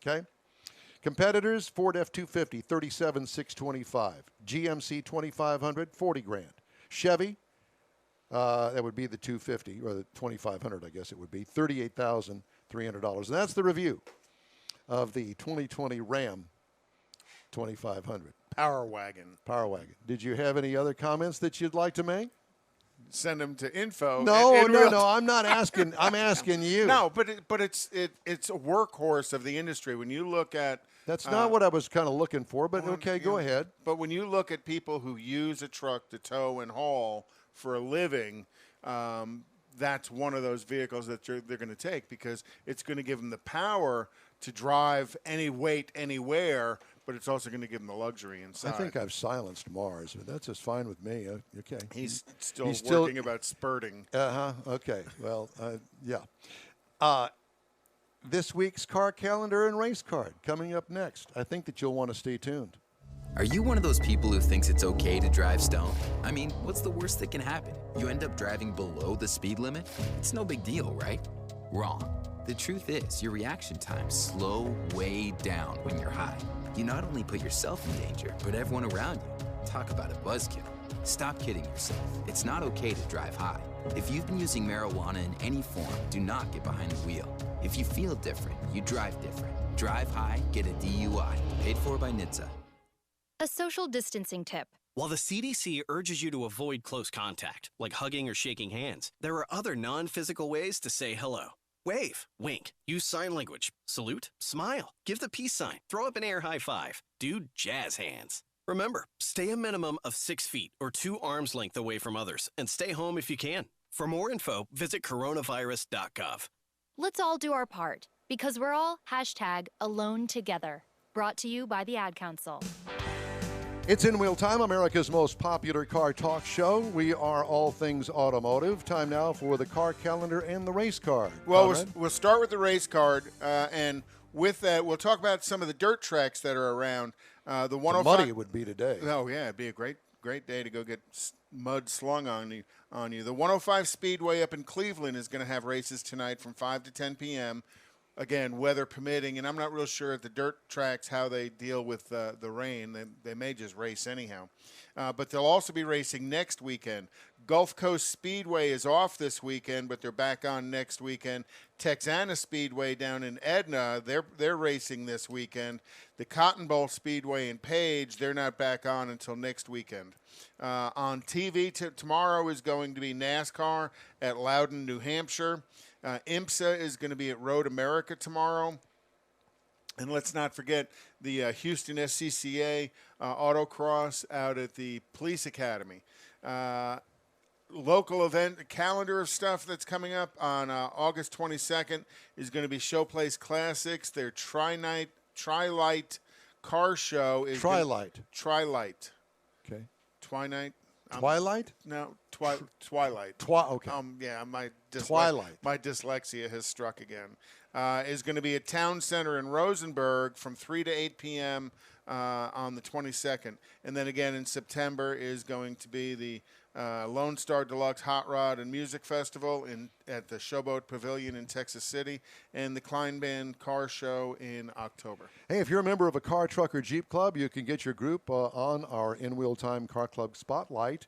Okay. Competitors: Ford F-250, $37,625. GMC 2500, $40,000. Chevy, that would be the 250 or the 2500, I guess it would be, $38,300. And that's the review of the 2020 Ram 2500. Power Wagon. Power Wagon. Did you have any other comments that you'd like to make? Send them to info. No. I'm not asking. I'm asking you. No, but it's a workhorse of the industry. When you look at that's not what I was kind of looking for. But okay, go ahead. But when you look at people who use a truck to tow and haul for a living, that's one of those vehicles that they're going to take because it's going to give them the power to drive any weight anywhere. But it's also going to give them the luxury inside. I think I've silenced Mars, but that's just fine with me. Okay. He's still working about spurting. Okay. Well, yeah. This week's car calendar and race card coming up next. I think that you'll want to stay tuned. Are you one of those people who thinks it's okay to drive stoned? I mean, what's the worst that can happen? You end up driving below the speed limit? It's no big deal, right? Wrong. The truth is, your reaction times slow way down when you're high. You not only put yourself in danger, but everyone around you. Talk about a buzzkill. Stop kidding yourself. It's not okay to drive high. If you've been using marijuana in any form, do not get behind the wheel. If you feel different, you drive different. Drive high, get a DUI. Paid for by NHTSA. A social distancing tip. While the CDC urges you to avoid close contact, like hugging or shaking hands, there are other non-physical ways to say hello. Wave, wink, use sign language, salute, smile, give the peace sign, throw up an air high five, do jazz hands. Remember, stay a minimum of 6 feet or 2 arms length away from others and stay home if you can. For more info, visit coronavirus.gov. Let's all do our part because we're all #AloneTogether. Brought to you by the Ad Council. It's In Wheel Time, America's most popular car talk show. We are all things automotive. Time now for the car calendar and the race card. Well, we'll start with the race card, and with that, we'll talk about some of the dirt tracks that are around. The 105. Muddy it would be today. Oh yeah, it'd be a great day to go get mud slung on you. The 105 Speedway up in Cleveland is going to have races tonight from 5 to 10 p.m. Again, weather permitting, and I'm not real sure at the dirt tracks how they deal with the rain. They may just race anyhow. But they'll also be racing next weekend. Gulf Coast Speedway is off this weekend, but they're back on next weekend. Texana Speedway down in Edna, they're racing this weekend. The Cotton Bowl Speedway in Page, they're not back on until next weekend. On TV tomorrow is going to be NASCAR at Loudon, New Hampshire. IMSA is going to be at Road America tomorrow. And let's not forget the Houston SCCA autocross out at the Police Academy. Local event calendar of stuff that's coming up on August 22nd is going to be Showplace Classics. Their Tri-Light car show is Tri-Light. Okay. Twilight? No, Twilight. Okay. Yeah, my Twilight. My dyslexia has struck again. Is going to be at Town Center in Rosenberg from 3 to 8 p.m. On the 22nd. And then again in September is going to be the Lone Star Deluxe Hot Rod and Music Festival at the Showboat Pavilion in Texas City, and the Klein Band Car Show in October. Hey, if you're a member of a car, truck, or Jeep club, you can get your group on our In Wheel Time Car Club Spotlight.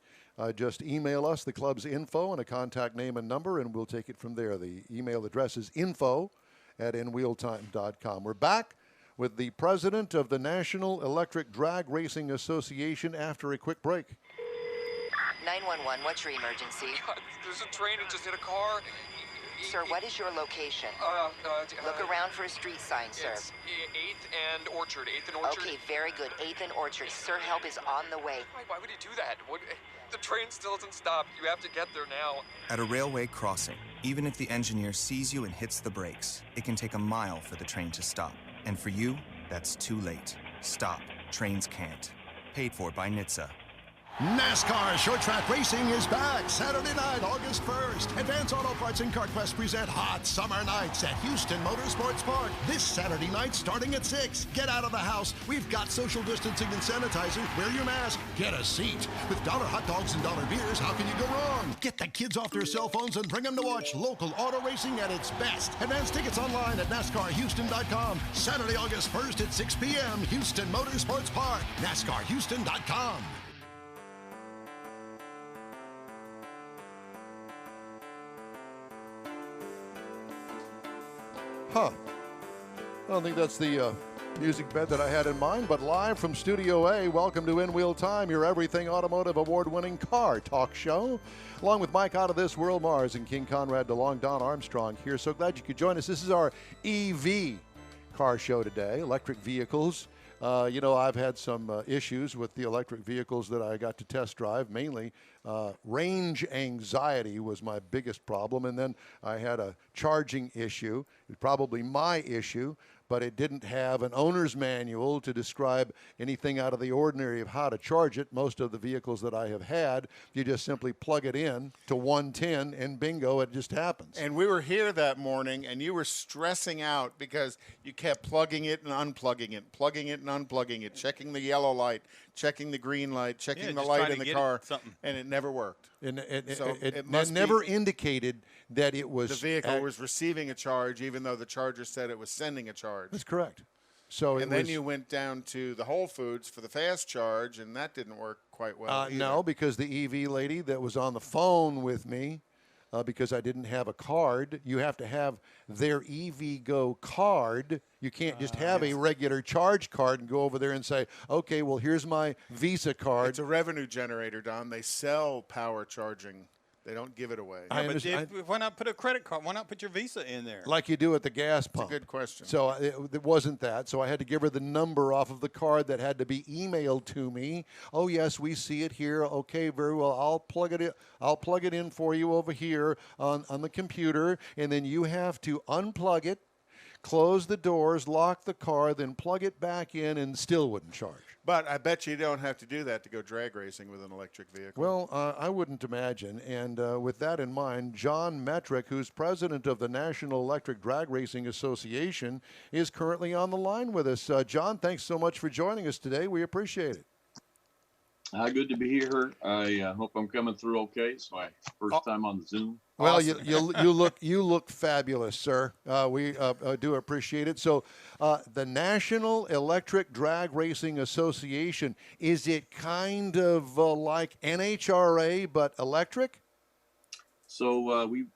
Just email us the club's info and a contact name and number, and we'll take it from there. The email address is info@inwheeltime.com. We're back with the president of the National Electric Drag Racing Association after a quick break. 911, what's your emergency? There's a train that just hit a car. Sir, what is your location? Look around for a street sign, sir. It's 8th and Orchard. 8th and Orchard. Okay, very good. 8th and Orchard. Sir, help is on the way. Why would he do that? The train still hasn't stopped. You have to get there now. At a railway crossing, even if the engineer sees you and hits the brakes, it can take a mile for the train to stop. And for you, that's too late. Stop. Trains can't. Paid for by NHTSA. NASCAR Short Track Racing is back Saturday night, August 1st. Advance Auto Parts and CarQuest present Hot Summer Nights at Houston Motorsports Park. This Saturday night starting at 6. Get out of the house. We've got social distancing and sanitizer. Wear your mask. Get a seat. With dollar hot dogs and dollar beers, how can you go wrong? Get the kids off their cell phones and bring them to watch local auto racing at its best. Advance tickets online at NASCARHouston.com. Saturday, August 1st at 6 p.m. Houston Motorsports Park. NASCARHouston.com. Huh. I don't think that's the music bed that I had in mind, but live from Studio A, welcome to In Wheel Time, your everything automotive award-winning car talk show. Along with Mike Out of This World Mars and King Conrad DeLong, Don Armstrong here. So glad you could join us. This is our EV car show today, electric vehicles. I've had some issues with the electric vehicles that I got to test drive. Mainly, range anxiety was my biggest problem. And then I had a charging issue. It's probably my issue, but it didn't have an owner's manual to describe anything out of the ordinary of how to charge it. Most of the vehicles that I have had, you just simply plug it in to 110 and bingo, it just happens. And we were here that morning, and you were stressing out because you kept plugging it and unplugging it, plugging it and unplugging it, checking the yellow light, checking the green light, checking the light in the car, and it never worked. And So it must never be indicated that it was the vehicle was receiving a charge, even though the charger said it was sending a charge. That's correct. So and then you went down to the Whole Foods for the fast charge, and that didn't work quite well either. No, because the EV lady that was on the phone with me, because I didn't have a card, you have to have their EV Go card. You can't just have a regular charge card and go over there and say, okay, well, here's my Visa card. It's a revenue generator, Don. They sell power charging. They don't give it away. Why not put a credit card? Why not put your Visa in there? Like you do at the gas pump. That's a good question. So it wasn't that. So I had to give her the number off of the card that had to be emailed to me. Oh, yes, we see it here. Okay, very well. I'll plug it in. I'll plug it in for you over here on the computer. And then you have to unplug it, close the doors, lock the car, then plug it back in, and still wouldn't charge. But I bet you don't have to do that to go drag racing with an electric vehicle. Well, I wouldn't imagine. And with that in mind, John Metrick, who's president of the National Electric Drag Racing Association, is currently on the line with us. John, thanks so much for joining us today. We appreciate it. Good to be here. I hope I'm coming through okay. It's my first time on Zoom. Well, Awesome. you look fabulous, sir. We do appreciate it. So, the National Electric Drag Racing Association, is it kind of like NHRA but electric? So we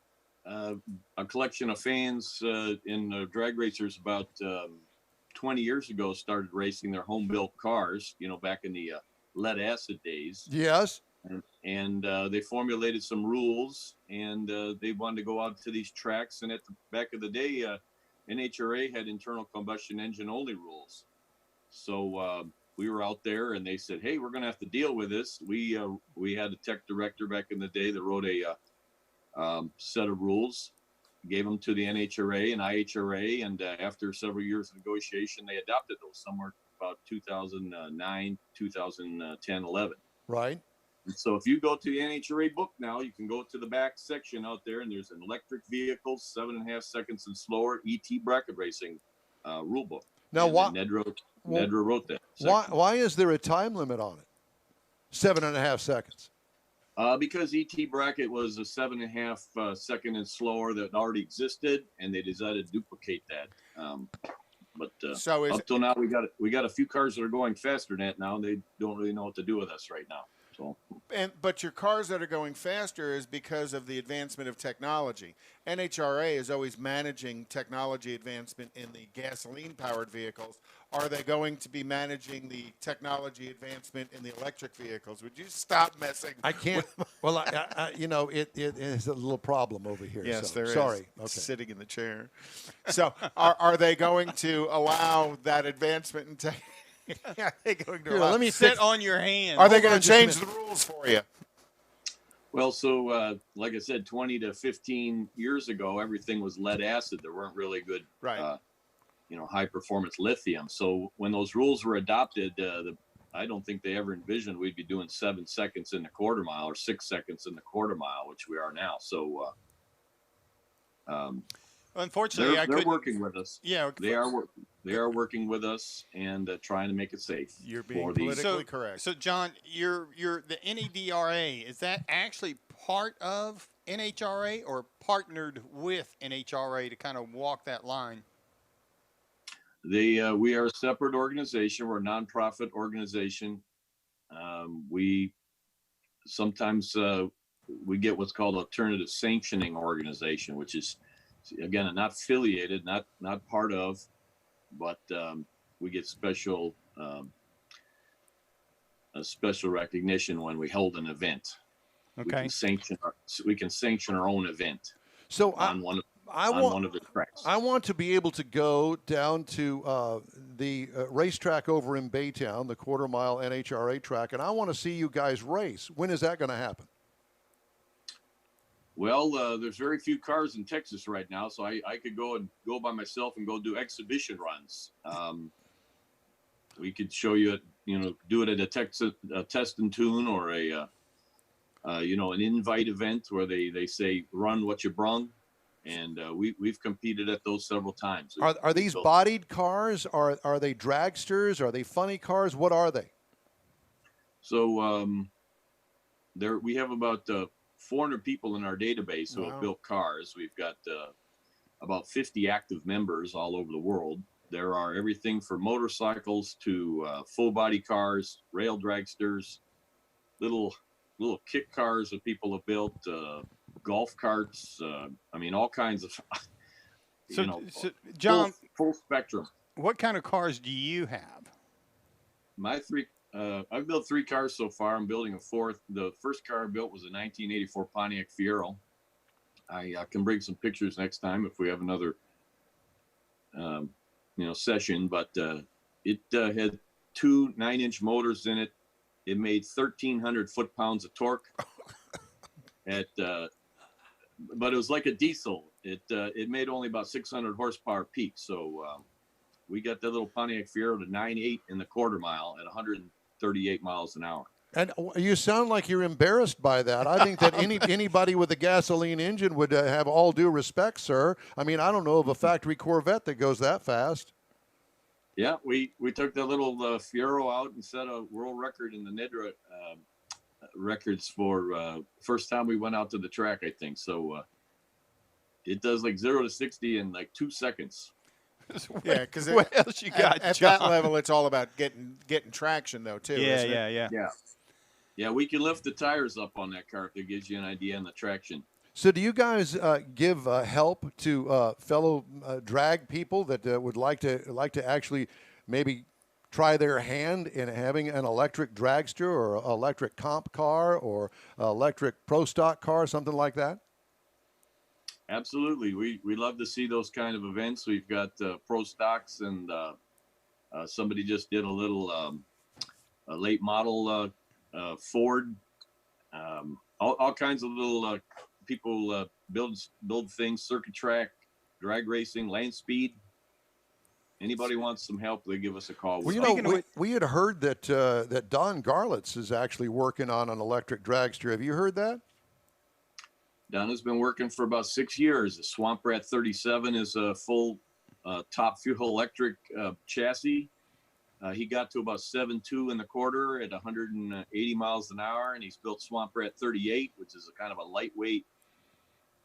a collection of fans in drag racers about 20 years ago started racing their home-built cars. Back in the lead acid days. Yes. And they formulated some rules, and they wanted to go out to these tracks. And at the back of the day, NHRA had internal combustion engine only rules. So we were out there, and they said, "Hey, we're going to have to deal with this." We had a tech director back in the day that wrote a set of rules, gave them to the NHRA and IHRA, and after several years of negotiation, they adopted those somewhere about 2009, 2010, 11. Right. And so if you go to the NHRA book now, you can go to the back section out there, and there's an electric vehicle, 7.5 seconds and slower, ET bracket racing rule book. Now, Nedra wrote that. Why is there a time limit on it? 7.5 seconds. Because ET bracket was a 7.5 second and slower that already existed, and they decided to duplicate that. But up till now, we got a few cars that are going faster than that now. They don't really know what to do with us right now. So. But your cars that are going faster is because of the advancement of technology. NHRA is always managing technology advancement in the gasoline-powered vehicles. Are they going to be managing the technology advancement in the electric vehicles? Would you stop messing? I can't. Well, it is a little problem over here. Yes, so. there is. Sorry. Okay. Sitting in the chair. So are they going to allow that advancement in technology? Let me sit on your hand. Are they going to change the rules for you? Well, so like I said, 20 to 15 years ago, everything was lead acid. There weren't really good, high performance lithium. So when those rules were adopted, I don't think they ever envisioned we'd be doing 7 seconds in the quarter mile or 6 seconds in the quarter mile, which we are now. So, unfortunately, they're working with us. Yeah, they are working with us and trying to make it safe. You're being for these. politically correct. So, John, you're the NEDRA. Is that actually part of NHRA or partnered with NHRA to kind of walk that line? We are a separate organization. We're a nonprofit organization. We sometimes we get what's called alternative sanctioning organization, which is again not affiliated, not part of, but we get special recognition when we hold an event. Okay. We can sanction our own event. So on one of the tracks. I want to be able to go down to the racetrack over in Baytown, the quarter mile NHRA track, and I want to see you guys race. When is that going to happen? Well, there's very few cars in Texas right now, so I could go by myself and go do exhibition runs. We could show you do it at a test and tune or an invite event where they say run what you brung. And we've competed at those several times. Are these bodied cars? Are they dragsters? Are they funny cars? What are they? So we have about 400 people in our database who have built cars. We've got about 50 active members all over the world. There are everything from motorcycles to full body cars, rail dragsters, little kit cars that people have built. Golf carts, all kinds of, John, full spectrum. What kind of cars do you have? I've built 3 cars so far. I'm building a 4th. The first car I built was a 1984 Pontiac Fiero. I can bring some pictures next time if we have another, session. But it had 2 9-inch motors in it. It made 1,300 foot-pounds of torque. But it was like a diesel. It made only about 600 horsepower peak. So we got that little Pontiac Fiero to 9.8 in the quarter mile at 138 miles an hour. And you sound like you're embarrassed by that. I think that anybody with a gasoline engine would have all due respect, sir. I mean, I don't know of a factory Corvette that goes that fast. Yeah, we took that little Fiero out and set a world record in the NIDRA records for first time we went out to the track, I think. So it does like 0 to 60 in like 2 seconds. Yeah, because what else you got, at John? that level, it's all about getting traction, though, too. isn't it? Yeah, we can lift the tires up on that car if that gives you an idea on the traction. So do you guys give help to fellow drag people that would like to actually maybe try their hand in having an electric dragster or electric comp car or electric pro stock car, something like that? Absolutely. We love to see those kind of events. We've got pro stocks, and somebody just did a little a late model Ford. All kinds of little people build things, circuit track, drag racing, land speed. Anybody wants some help, they give us a call. Well, we had heard that that Don Garlitz is actually working on an electric dragster. Have you heard that? Don has been working for about 6 years. The Swamp Rat 37 is a full top fuel electric chassis. He got to about 7.2 in the quarter at 180 miles an hour, and he's built Swamp Rat 38, which is a kind of a lightweight,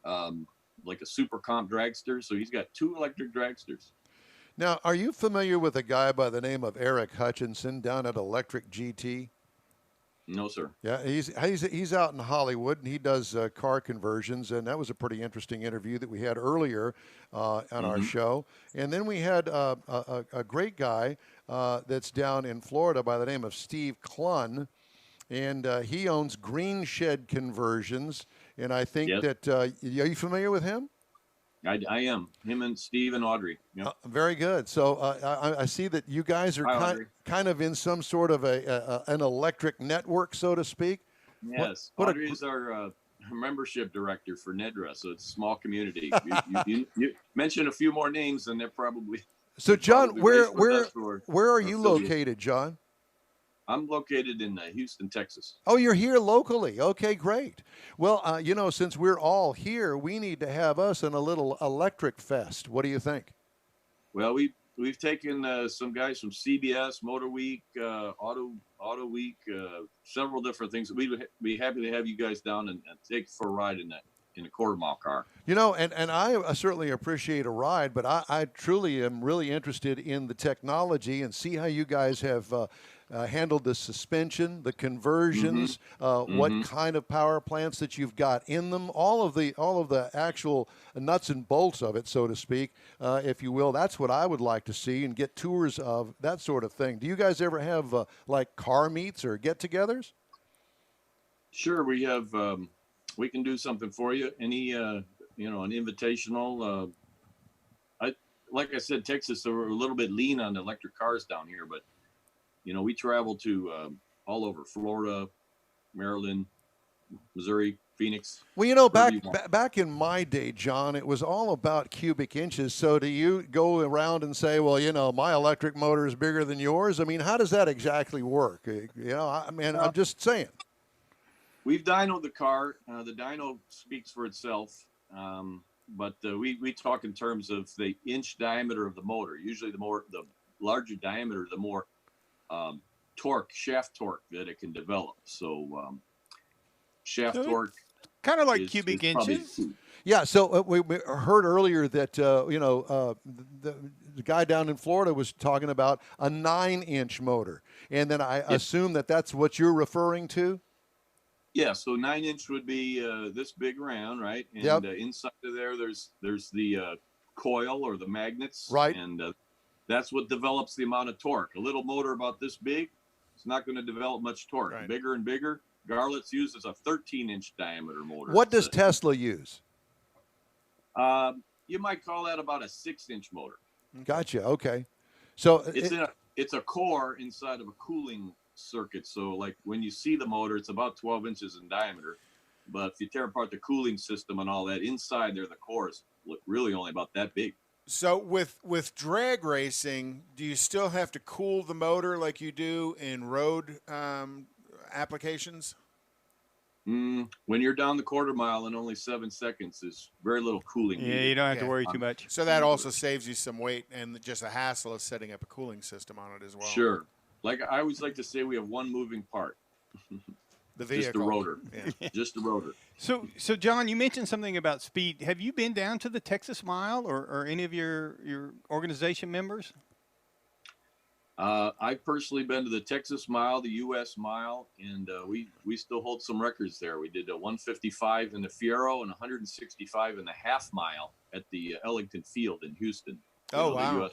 like a super comp dragster. So he's got 2 electric dragsters. Now, are you familiar with a guy by the name of Eric Hutchinson down at Electric GT? No, sir. Yeah, he's out in Hollywood, and he does car conversions, and that was a pretty interesting interview that we had earlier on our show. And then we had a great guy that's down in Florida by the name of Steve Klun, and he owns Green Shed Conversions, and I think that, are you familiar with him? I am. Him and Steve and Audrey. Yep. Very good. So I see that you guys are kind of in some sort of an electric network, so to speak. Yes, What a Audrey is our membership director for NEDRA, so it's a small community. You mention a few more names, and they're probably So, John, probably where race with us or are you affiliate. located, John? I'm located in Houston, Texas. Oh, you're here locally. Okay, great. Well, since we're all here, we need to have us in a little electric fest. What do you think? Well, we've taken some guys from CBS, Motor Week, Auto Week, several different things. We would be happy to have you guys down and take for a ride in a quarter-mile car. And I certainly appreciate a ride, but I truly am really interested in the technology and see how you guys have handled the suspension, the conversions, what kind of power plants that you've got in them, all of the actual nuts and bolts of it, so to speak, if you will. That's what I would like to see and get tours of, that sort of thing. Do you guys ever have like car meets or get-togethers? Sure, we have. We can do something for you. Any an invitational. Like I said, Texas, we're a little bit lean on electric cars down here, but we travel to all over Florida, Maryland, Missouri, Phoenix. Well, back in my day, John, it was all about cubic inches. So do you go around and say, well, my electric motor is bigger than yours? I mean, how does that exactly work? I'm just saying. We've dynoed the car. The dyno speaks for itself, but we talk in terms of the inch diameter of the motor. Usually, the larger diameter, the more shaft torque that it can develop. So shaft torque, kind of like cubic inches. Yeah. So we heard earlier that the guy down in Florida was talking about a 9-inch motor, and then I assume that's what you're referring to. Yeah, so 9-inch would be this big round, right? And inside of there's the coil or the magnets, right? And that's what develops the amount of torque. A little motor about this big, it's not going to develop much torque. Right. Bigger and bigger. Garlett's uses a 13-inch diameter motor. What does Tesla use? You might call that about a 6-inch motor. Gotcha. Okay, so it's a core inside of a cooling circuit. So like when you see the motor, it's about 12 inches in diameter, but if you tear apart the cooling system and all that, inside there the cores look really only about that big. So with drag racing, do you still have to cool the motor like you do in road applications? When you're down the quarter mile in only 7 seconds, there's very little cooling. Yeah, you don't have to worry too much. So that also saves you some weight and just a hassle of setting up a cooling system on it as well. Sure. Like I always like to say, we have one moving part. The vehicle. Just the rotor. Yeah. Just the rotor. So John, you mentioned something about speed. Have you been down to the Texas Mile or any of your organization members? I've personally been to the Texas Mile, the U.S. Mile, and we still hold some records there. We did a 155 in the Fiero and 165 in the half mile at the Ellington Field in Houston. Oh, wow. US,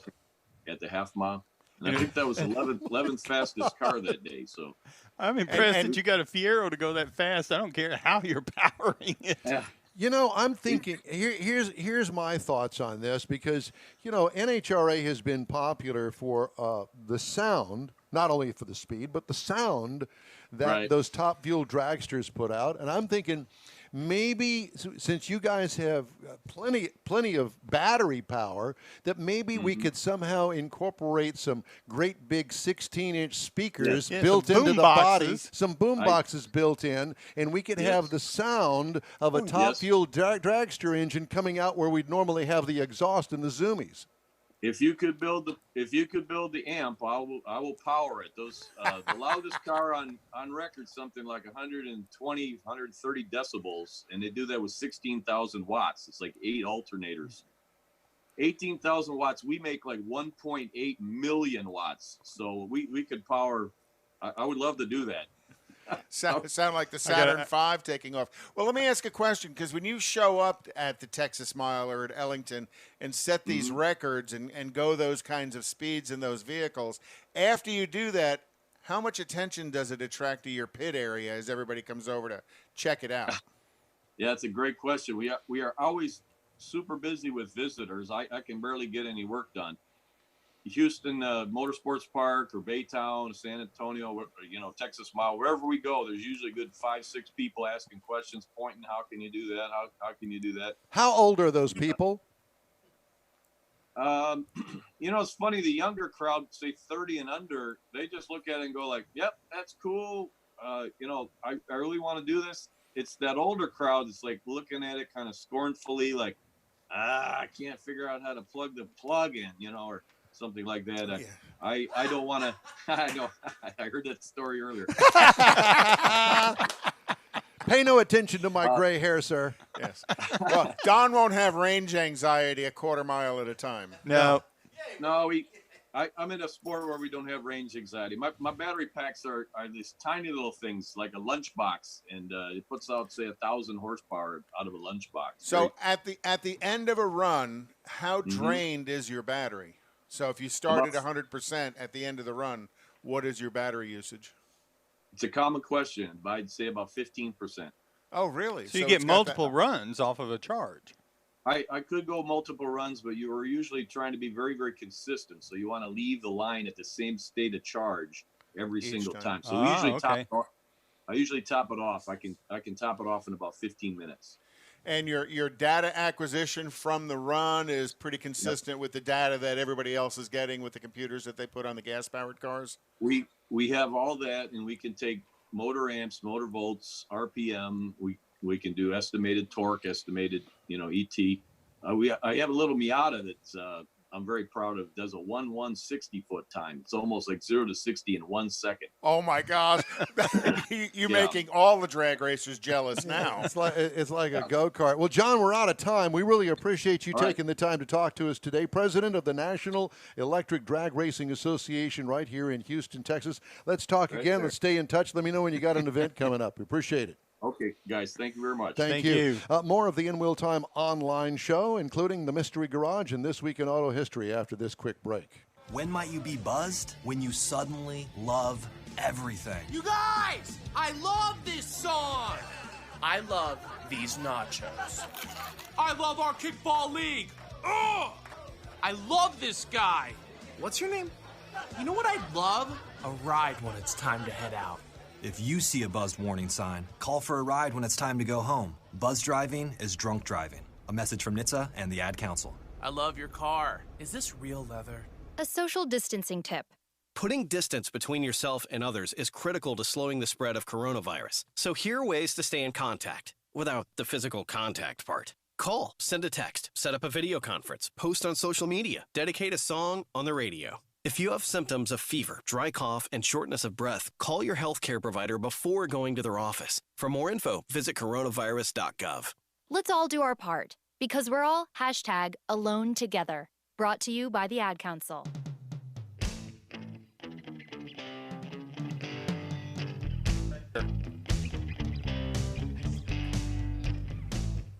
at the half mile. And I think that was 11th fastest car that day. So I'm impressed that you got a Fiero to go that fast. I don't care how you're powering it. Yeah. I'm thinking, here's my thoughts on this, because, NHRA has been popular for the sound, not only for the speed, but the sound that those top fuel dragsters put out. And I'm thinking, maybe since you guys have plenty of battery power, that maybe we could somehow incorporate some great big 16-inch speakers built into the body, some boom boxes built in, and we could have the sound of a top fuel dragster engine coming out where we'd normally have the exhaust and the zoomies. If you could build the amp, I will power it. Those the loudest car on record, something like 120, 130 decibels, and they do that with 16,000 watts. It's like 8 alternators. 18,000 watts. We make like 1.8 million watts. So we could power. I would love to do that. Sound like the Saturn V taking off. Well, let me ask a question, because when you show up at the Texas Mile or at Ellington and set these records and go those kinds of speeds in those vehicles, after you do that, how much attention does it attract to your pit area as everybody comes over to check it out? Yeah, it's a great question. We are always super busy with visitors. I can barely get any work done. Houston Motorsports Park or Baytown, San Antonio, Texas Mile, wherever we go, there's usually a good 5-6 people asking questions, pointing, how can you do that? How can you do that? How old are those people? It's funny, the younger crowd, say 30 and under, they just look at it and go like, yep, that's cool. I really want to do this. It's that older crowd that's like looking at it kind of scornfully, like, I can't figure out how to plug the plug in, or something like that. I don't want to. I know. I heard that story earlier. Pay no attention to my gray hair, sir. Yes. Well, Don won't have range anxiety a quarter mile at a time. No. I'm in a sport where we don't have range anxiety. My battery packs are these tiny little things like a lunchbox, and it puts out, say, 1,000 horsepower out of a lunchbox. So at the end of a run, how drained is your battery? So if you start at 100% at the end of the run, what is your battery usage? It's a common question, but I'd say about 15%. Oh, really? So you get multiple runs off of a charge. I could go multiple runs, but you are usually trying to be very, very consistent. So you want to leave the line at the same state of charge every single time. So we usually top it off. I usually top it off. I can top it off in about 15 minutes. And your data acquisition from the run is pretty consistent with the data that everybody else is getting with the computers that they put on the gas-powered cars? We have all that, and we can take motor amps, motor volts, RPM. We can do estimated torque, estimated, ET. I have a little Miata that's I'm very proud of. Does a 1/160-foot time. It's almost like 0 to 60 in 1 second. Oh my gosh, you're making all the drag racers jealous now. It's like a go-kart. Well, John, we're out of time. We really appreciate you taking the time to talk to us today. President of the National Electric Drag Racing Association right here in Houston, Texas. Let's talk again. Let's stay in touch. Let me know when you got an event coming up. We appreciate it. Okay, guys, thank you very much. Thank you. More of the In Wheel Time online show, including the Mystery Garage and This Week in Auto History after this quick break. When might you be buzzed? When you suddenly love everything. You guys, I love this song. I love these nachos. I love our kickball league. Ugh! I love this guy. What's your name? You know what I'd love? A ride when it's time to head out. If you see a buzzed warning sign, call for a ride when it's time to go home. Buzz driving is drunk driving. A message from NHTSA and the Ad Council. I love your car. Is this real leather? A social distancing tip. Putting distance between yourself and others is critical to slowing the spread of coronavirus. So here are ways to stay in contact without the physical contact part. Call, send a text, set up a video conference, post on social media, dedicate a song on the radio. If you have symptoms of fever, dry cough, and shortness of breath, call your healthcare provider before going to their office. For more info, visit coronavirus.gov. Let's all do our part, because we're all #AloneTogether. Brought to you by the Ad Council.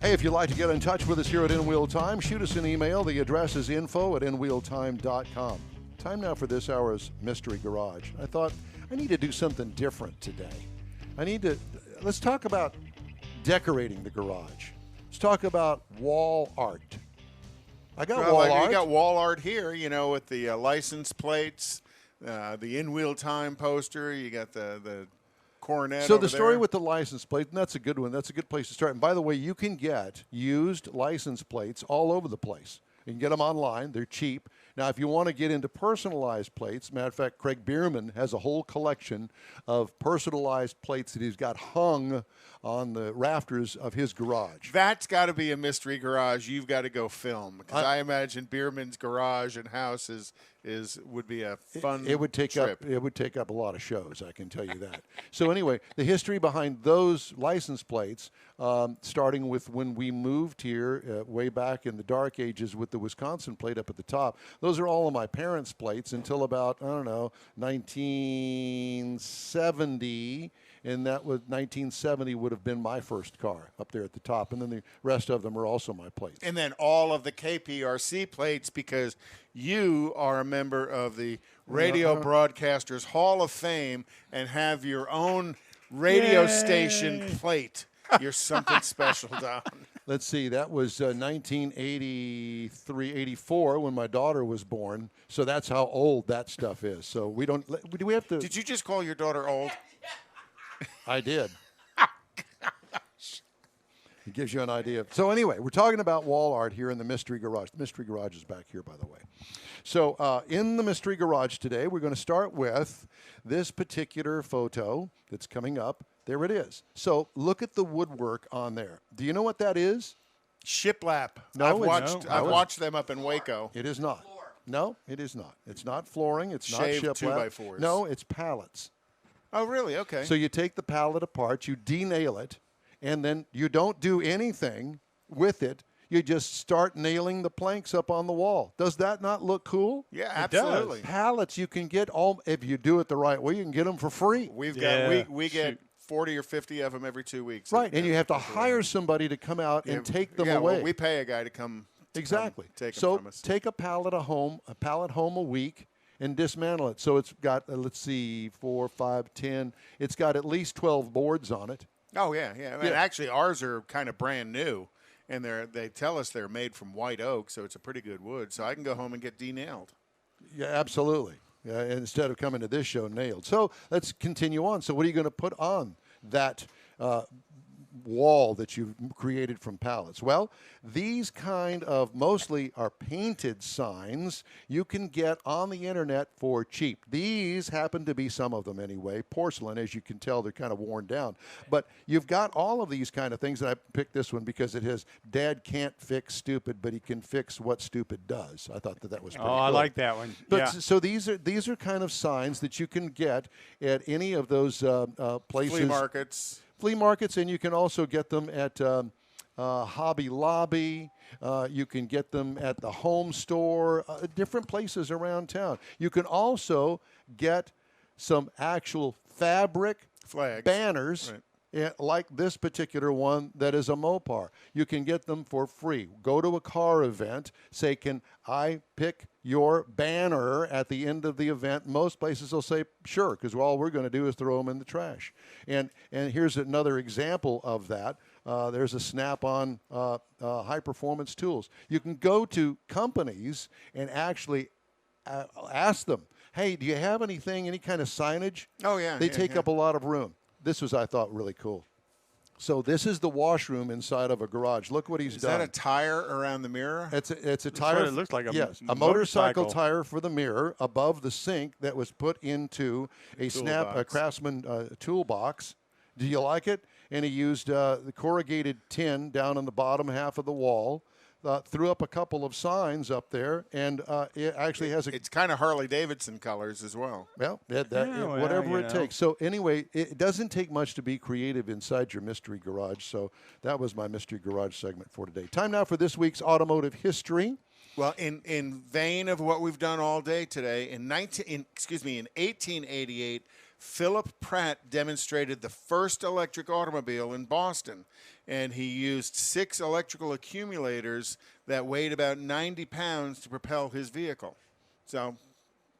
Hey, if you'd like to get in touch with us here at In Wheel Time, shoot us an email. The address is info@inwheeltime.com. Time now for this hour's Mystery Garage. I thought I need to do something different today. Let's talk about decorating the garage. Let's talk about wall art. I got wall art. You got wall art here, with the license plates, the In Wheel Time poster. You got the coronet. So the story there. with the license plate, and that's a good one. That's a good place to start. And by the way, you can get used license plates all over the place. You can get them online. They're cheap. Now, if you want to get into personalized plates, matter of fact, Craig Bierman has a whole collection of personalized plates that he's got hung on the rafters of his garage. That's got to be a mystery garage you've got to go film, because I imagine Bierman's garage and house would be a fun It would take trip. up a lot of shows, I can tell you that. So anyway, the history behind those license plates, starting with when we moved here way back in the dark ages with the Wisconsin plate up at the top. Those are all of my parents' plates until about, 1970. And that was 1970 would have been my first car up there at the top. And then the rest of them are also my plates. And then all of the KPRC plates, because you are a member of the Radio Broadcasters Hall of Fame and have your own radio station plate. You're something special, Don. Let's see. That was 1983, 84 when my daughter was born. So that's how old that stuff is. So we don't. Do we have to? Did you just call your daughter old? I did. It gives you an idea. So anyway, we're talking about wall art here in the Mystery Garage. The Mystery Garage is back here, by the way. So in the Mystery Garage today, we're going to start with this particular photo that's coming up. There it is. So look at the woodwork on there. Do you know what that is? Shiplap. No, I've watched them up in Waco. It is not. No, it is not. It's not flooring. It's Shaved not shiplap. 2x4s. No, it's pallets. Oh, really? Okay. So you take the pallet apart, you denail it, and then you don't do anything with it. You just start nailing the planks up on the wall. Does that not look cool? Yeah, absolutely. Pallets you can get all, if you do it the right way, you can get them for free. We get 40 or 50 of them every 2 weeks. Right, and you have to hire somebody to come out and take them away. Well, we pay a guy to come. Exactly. Take them so from us. take a pallet home a week, and dismantle it. So it's got, let's see, 4, 5, 10. It's got at least 12 boards on it. Oh, yeah. I mean, actually, ours are kind of brand new, and they tell us they're made from white oak, so it's a pretty good wood. So I can go home and get denailed. Yeah, absolutely. Instead of coming to this show nailed. So let's continue on. So what are you going to put on that wall that you've created from pallets? Well, these kind of mostly are painted signs you can get on the internet for cheap. These happen to be, some of them anyway, porcelain. As you can tell, they're kind of worn down. But you've got all of these kind of things, and I picked this one because it has Dad can't fix stupid, but he can fix what stupid does. I thought that was pretty cool. I like that one. But yeah. So these are kind of signs that you can get at any of those places. Flea markets, and you can also get them at Hobby Lobby. You can get them at the home store, different places around town. You can also get some actual fabric flags, banners, like this particular one that is a Mopar. You can get them for free. Go to a car event, say, can I pick your banner at the end of the event? Most places will say, sure, because all we're going to do is throw them in the trash. And here's another example of that. There's a Snap-on high-performance tools. You can go to companies and actually ask them, hey, do you have anything, any kind of signage? Oh, yeah. They take up a lot of room. This was, I thought, really cool. So this is the washroom inside of a garage. Look what he's done. Is that a tire around the mirror? It's a That's tire. what it looks like, a motorcycle tire for the mirror above the sink that was put into a Craftsman toolbox. Do you like it? And he used the corrugated tin down on the bottom half of the wall. Threw up a couple of signs up there, and it actually has a... It's kind of Harley-Davidson colors as well. Well, whatever it takes. So anyway, it doesn't take much to be creative inside your Mystery Garage. So that was my Mystery Garage segment for today. Time now for this week's Automotive History. Well, in vein of what we've done all day today, in 1888, Philip Pratt demonstrated the first electric automobile in Boston, and he used 6 electrical accumulators that weighed about 90 pounds to propel his vehicle. So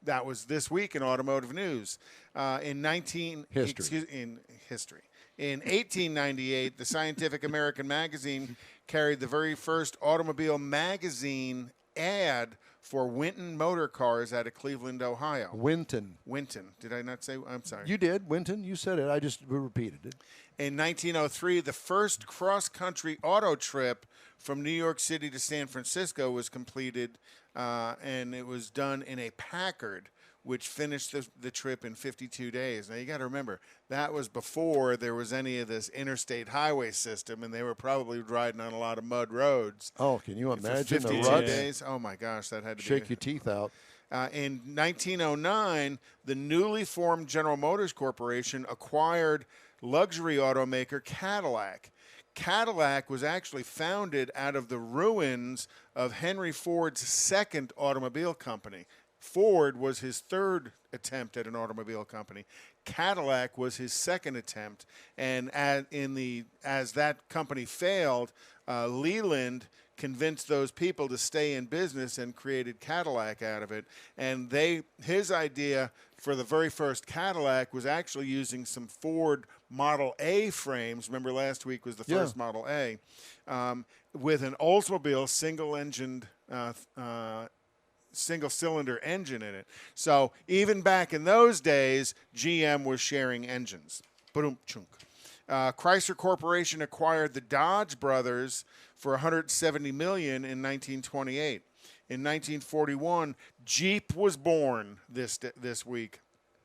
that was this week in automotive news. In 1898, the Scientific American magazine carried the very first automobile magazine ad for Winton Motor Cars out of Cleveland, Ohio. Winton. Did I not say? I'm sorry. You did, Winton. You said it. I just repeated it. In 1903, the first cross-country auto trip from New York City to San Francisco was completed, and it was done in a Packard, which finished the trip in 52 days. Now, you got to remember, that was before there was any of this interstate highway system, and they were probably riding on a lot of mud roads. Oh, can you imagine for 52 days? Oh, my gosh, that had to shake your teeth out. In 1909, the newly formed General Motors Corporation acquired luxury automaker Cadillac. Cadillac was actually founded out of the ruins of Henry Ford's second automobile company. Ford was his third attempt at an automobile company. Cadillac was his second attempt, and as that company failed, Leland convinced those people to stay in business and created Cadillac out of it. And his idea for the very first Cadillac was actually using some Ford Model A frames. Remember last week was the first Model A, with an Oldsmobile single-cylinder engine in it. So even back in those days, GM was sharing engines. Ba-dum-chunk. Chrysler Corporation acquired the Dodge brothers for $170 million in 1928. In 1941, Jeep was born this week,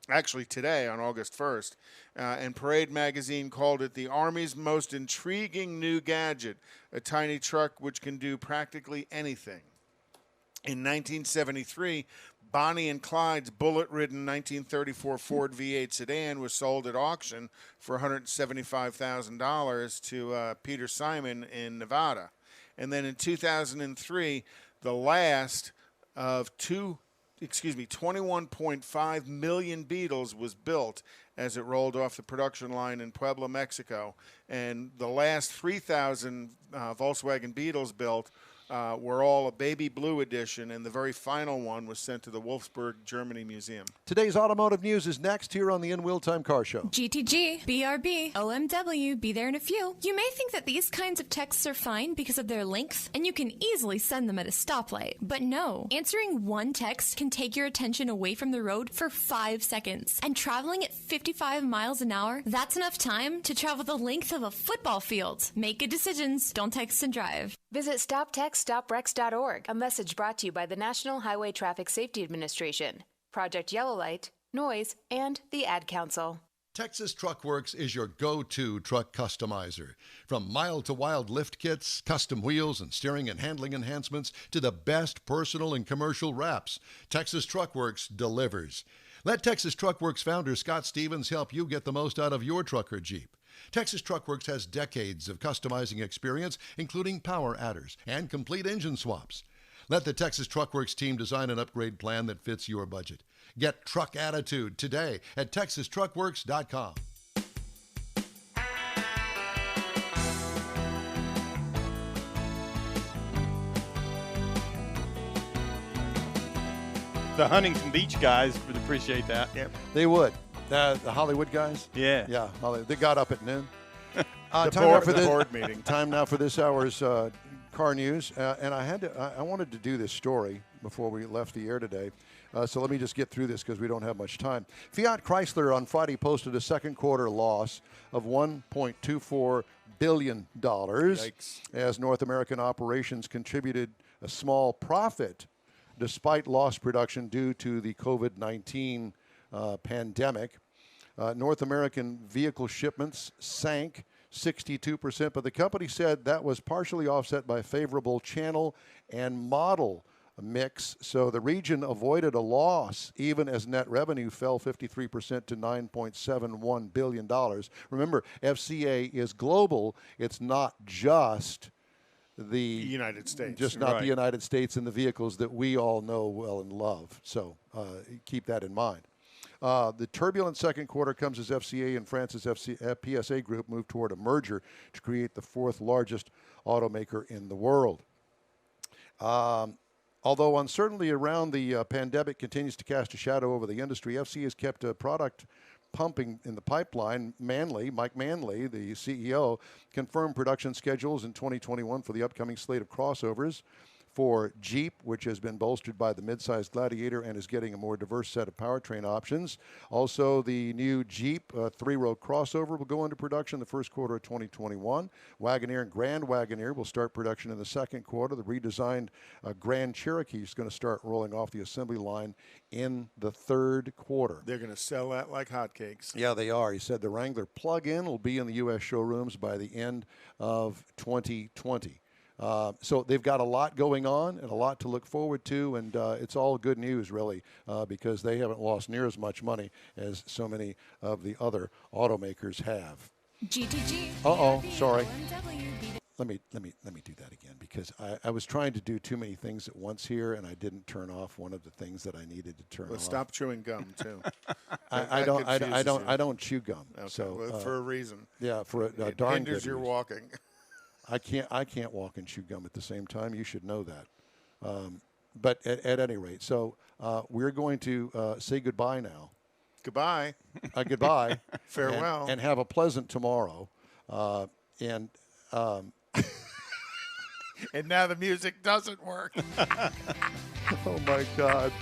actually today on August 1st, and Parade magazine called it the Army's most intriguing new gadget, a tiny truck which can do practically anything. In 1973, Bonnie and Clyde's bullet-ridden 1934 Ford V8 sedan was sold at auction for $175,000 to Peter Simon in Nevada. And then in 2003, the last of 21.5 million Beetles was built as it rolled off the production line in Puebla, Mexico. And the last 3,000 Volkswagen Beetles built were all a baby blue edition, and the very final one was sent to the Wolfsburg, Germany Museum. Today's automotive news is next here on the In Wheel Time Car Show. GTG, BRB, OMW, be there in a few. You may think that these kinds of texts are fine because of their length, and you can easily send them at a stoplight. But no, answering one text can take your attention away from the road for 5 seconds. And traveling at 55 miles an hour, that's enough time to travel the length of a football field. Make good decisions. Don't text and drive. Visit StopTextStopWrecks.org. A message brought to you by the National Highway Traffic Safety Administration, Project Yellow Light, Noise, and the Ad Council. Texas Truck Works is your go-to truck customizer. From mild-to-wild lift kits, custom wheels, and steering and handling enhancements to the best personal and commercial wraps, Texas Truck Works delivers. Let Texas Truck Works founder Scott Stevens help you get the most out of your truck or Jeep. Texas Truck Works has decades of customizing experience, including power adders and complete engine swaps. Let the Texas Truck Works team design an upgrade plan that fits your budget. Get truck attitude today at TexasTruckWorks.com. The Huntington Beach guys would appreciate that. Yep. They would. The Hollywood guys? Yeah. Yeah, they got up at noon. The board meeting. Time now for this hour's car news. And I wanted to do this story before we left the air today. So let me just get through this because we don't have much time. Fiat Chrysler on Friday posted a second quarter loss of $1.24 billion. Yikes. As North American operations contributed a small profit despite lost production due to the COVID-19 pandemic. North American vehicle shipments sank 62%, but the company said that was partially offset by favorable channel and model mix. So the region avoided a loss even as net revenue fell 53% to $9.71 billion. Remember, FCA is global. It's not just the United States. Just not the United States and the vehicles that we all know well and love. So keep that in mind. The turbulent second quarter comes as FCA and France's PSA Group move toward a merger to create the fourth largest automaker in the world. Although uncertainty around the pandemic continues to cast a shadow over the industry, FCA has kept a product pumping in the pipeline. Mike Manley, the CEO, confirmed production schedules in 2021 for the upcoming slate of crossovers for Jeep, which has been bolstered by the midsize Gladiator and is getting a more diverse set of powertrain options. Also, the new Jeep three-row crossover will go into production the first quarter of 2021. Wagoneer and Grand Wagoneer will start production in the second quarter. The redesigned Grand Cherokee is going to start rolling off the assembly line in the third quarter. They're going to sell that like hotcakes. Yeah, they are. He said the Wrangler plug-in will be in the U.S. showrooms by the end of 2020. So they've got a lot going on and a lot to look forward to, and it's all good news, really, because they haven't lost near as much money as so many of the other automakers have. GTG. Sorry. Let me do that again because I was trying to do too many things at once here, and I didn't turn off one of the things that I needed to turn off. Stop chewing gum too. I don't chew gum. Okay, So for a reason. Yeah, for a it darn hinders good your reason. walking. I can't walk and chew gum at the same time. You should know that. But at any rate, so we're going to say goodbye now. Goodbye. Goodbye. Farewell. And have a pleasant tomorrow. And now the music doesn't work. Oh, my God.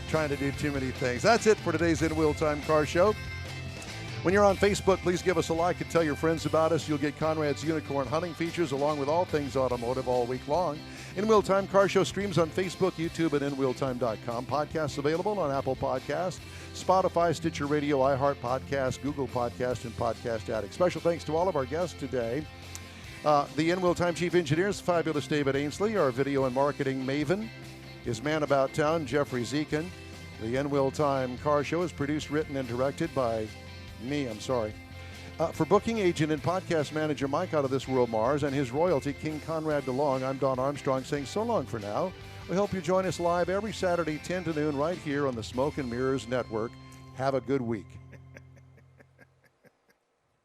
Trying to do too many things. That's it for today's In Wheel Time Car Show. When you're on Facebook, please give us a like and tell your friends about us. You'll get Conrad's Unicorn hunting features along with all things automotive all week long. In Wheel Time Car Show streams on Facebook, YouTube, and InWheelTime.com. Podcasts available on Apple Podcasts, Spotify, Stitcher Radio, iHeart Podcast, Google Podcast, and Podcast Addict. Special thanks to all of our guests today. The In Wheel Time Chief Engineer is fabulous David Ainsley. Our video and marketing maven is Man About Town, Jeffrey Zekin. The In Wheel Time Car Show is produced, written, and directed by me. For booking agent and podcast manager Mike Out of This World Mars and his royalty, King Conrad DeLong, I'm Don Armstrong saying so long for now. We hope you join us live every Saturday, 10 to noon, right here on the Smoke and Mirrors Network. Have a good week.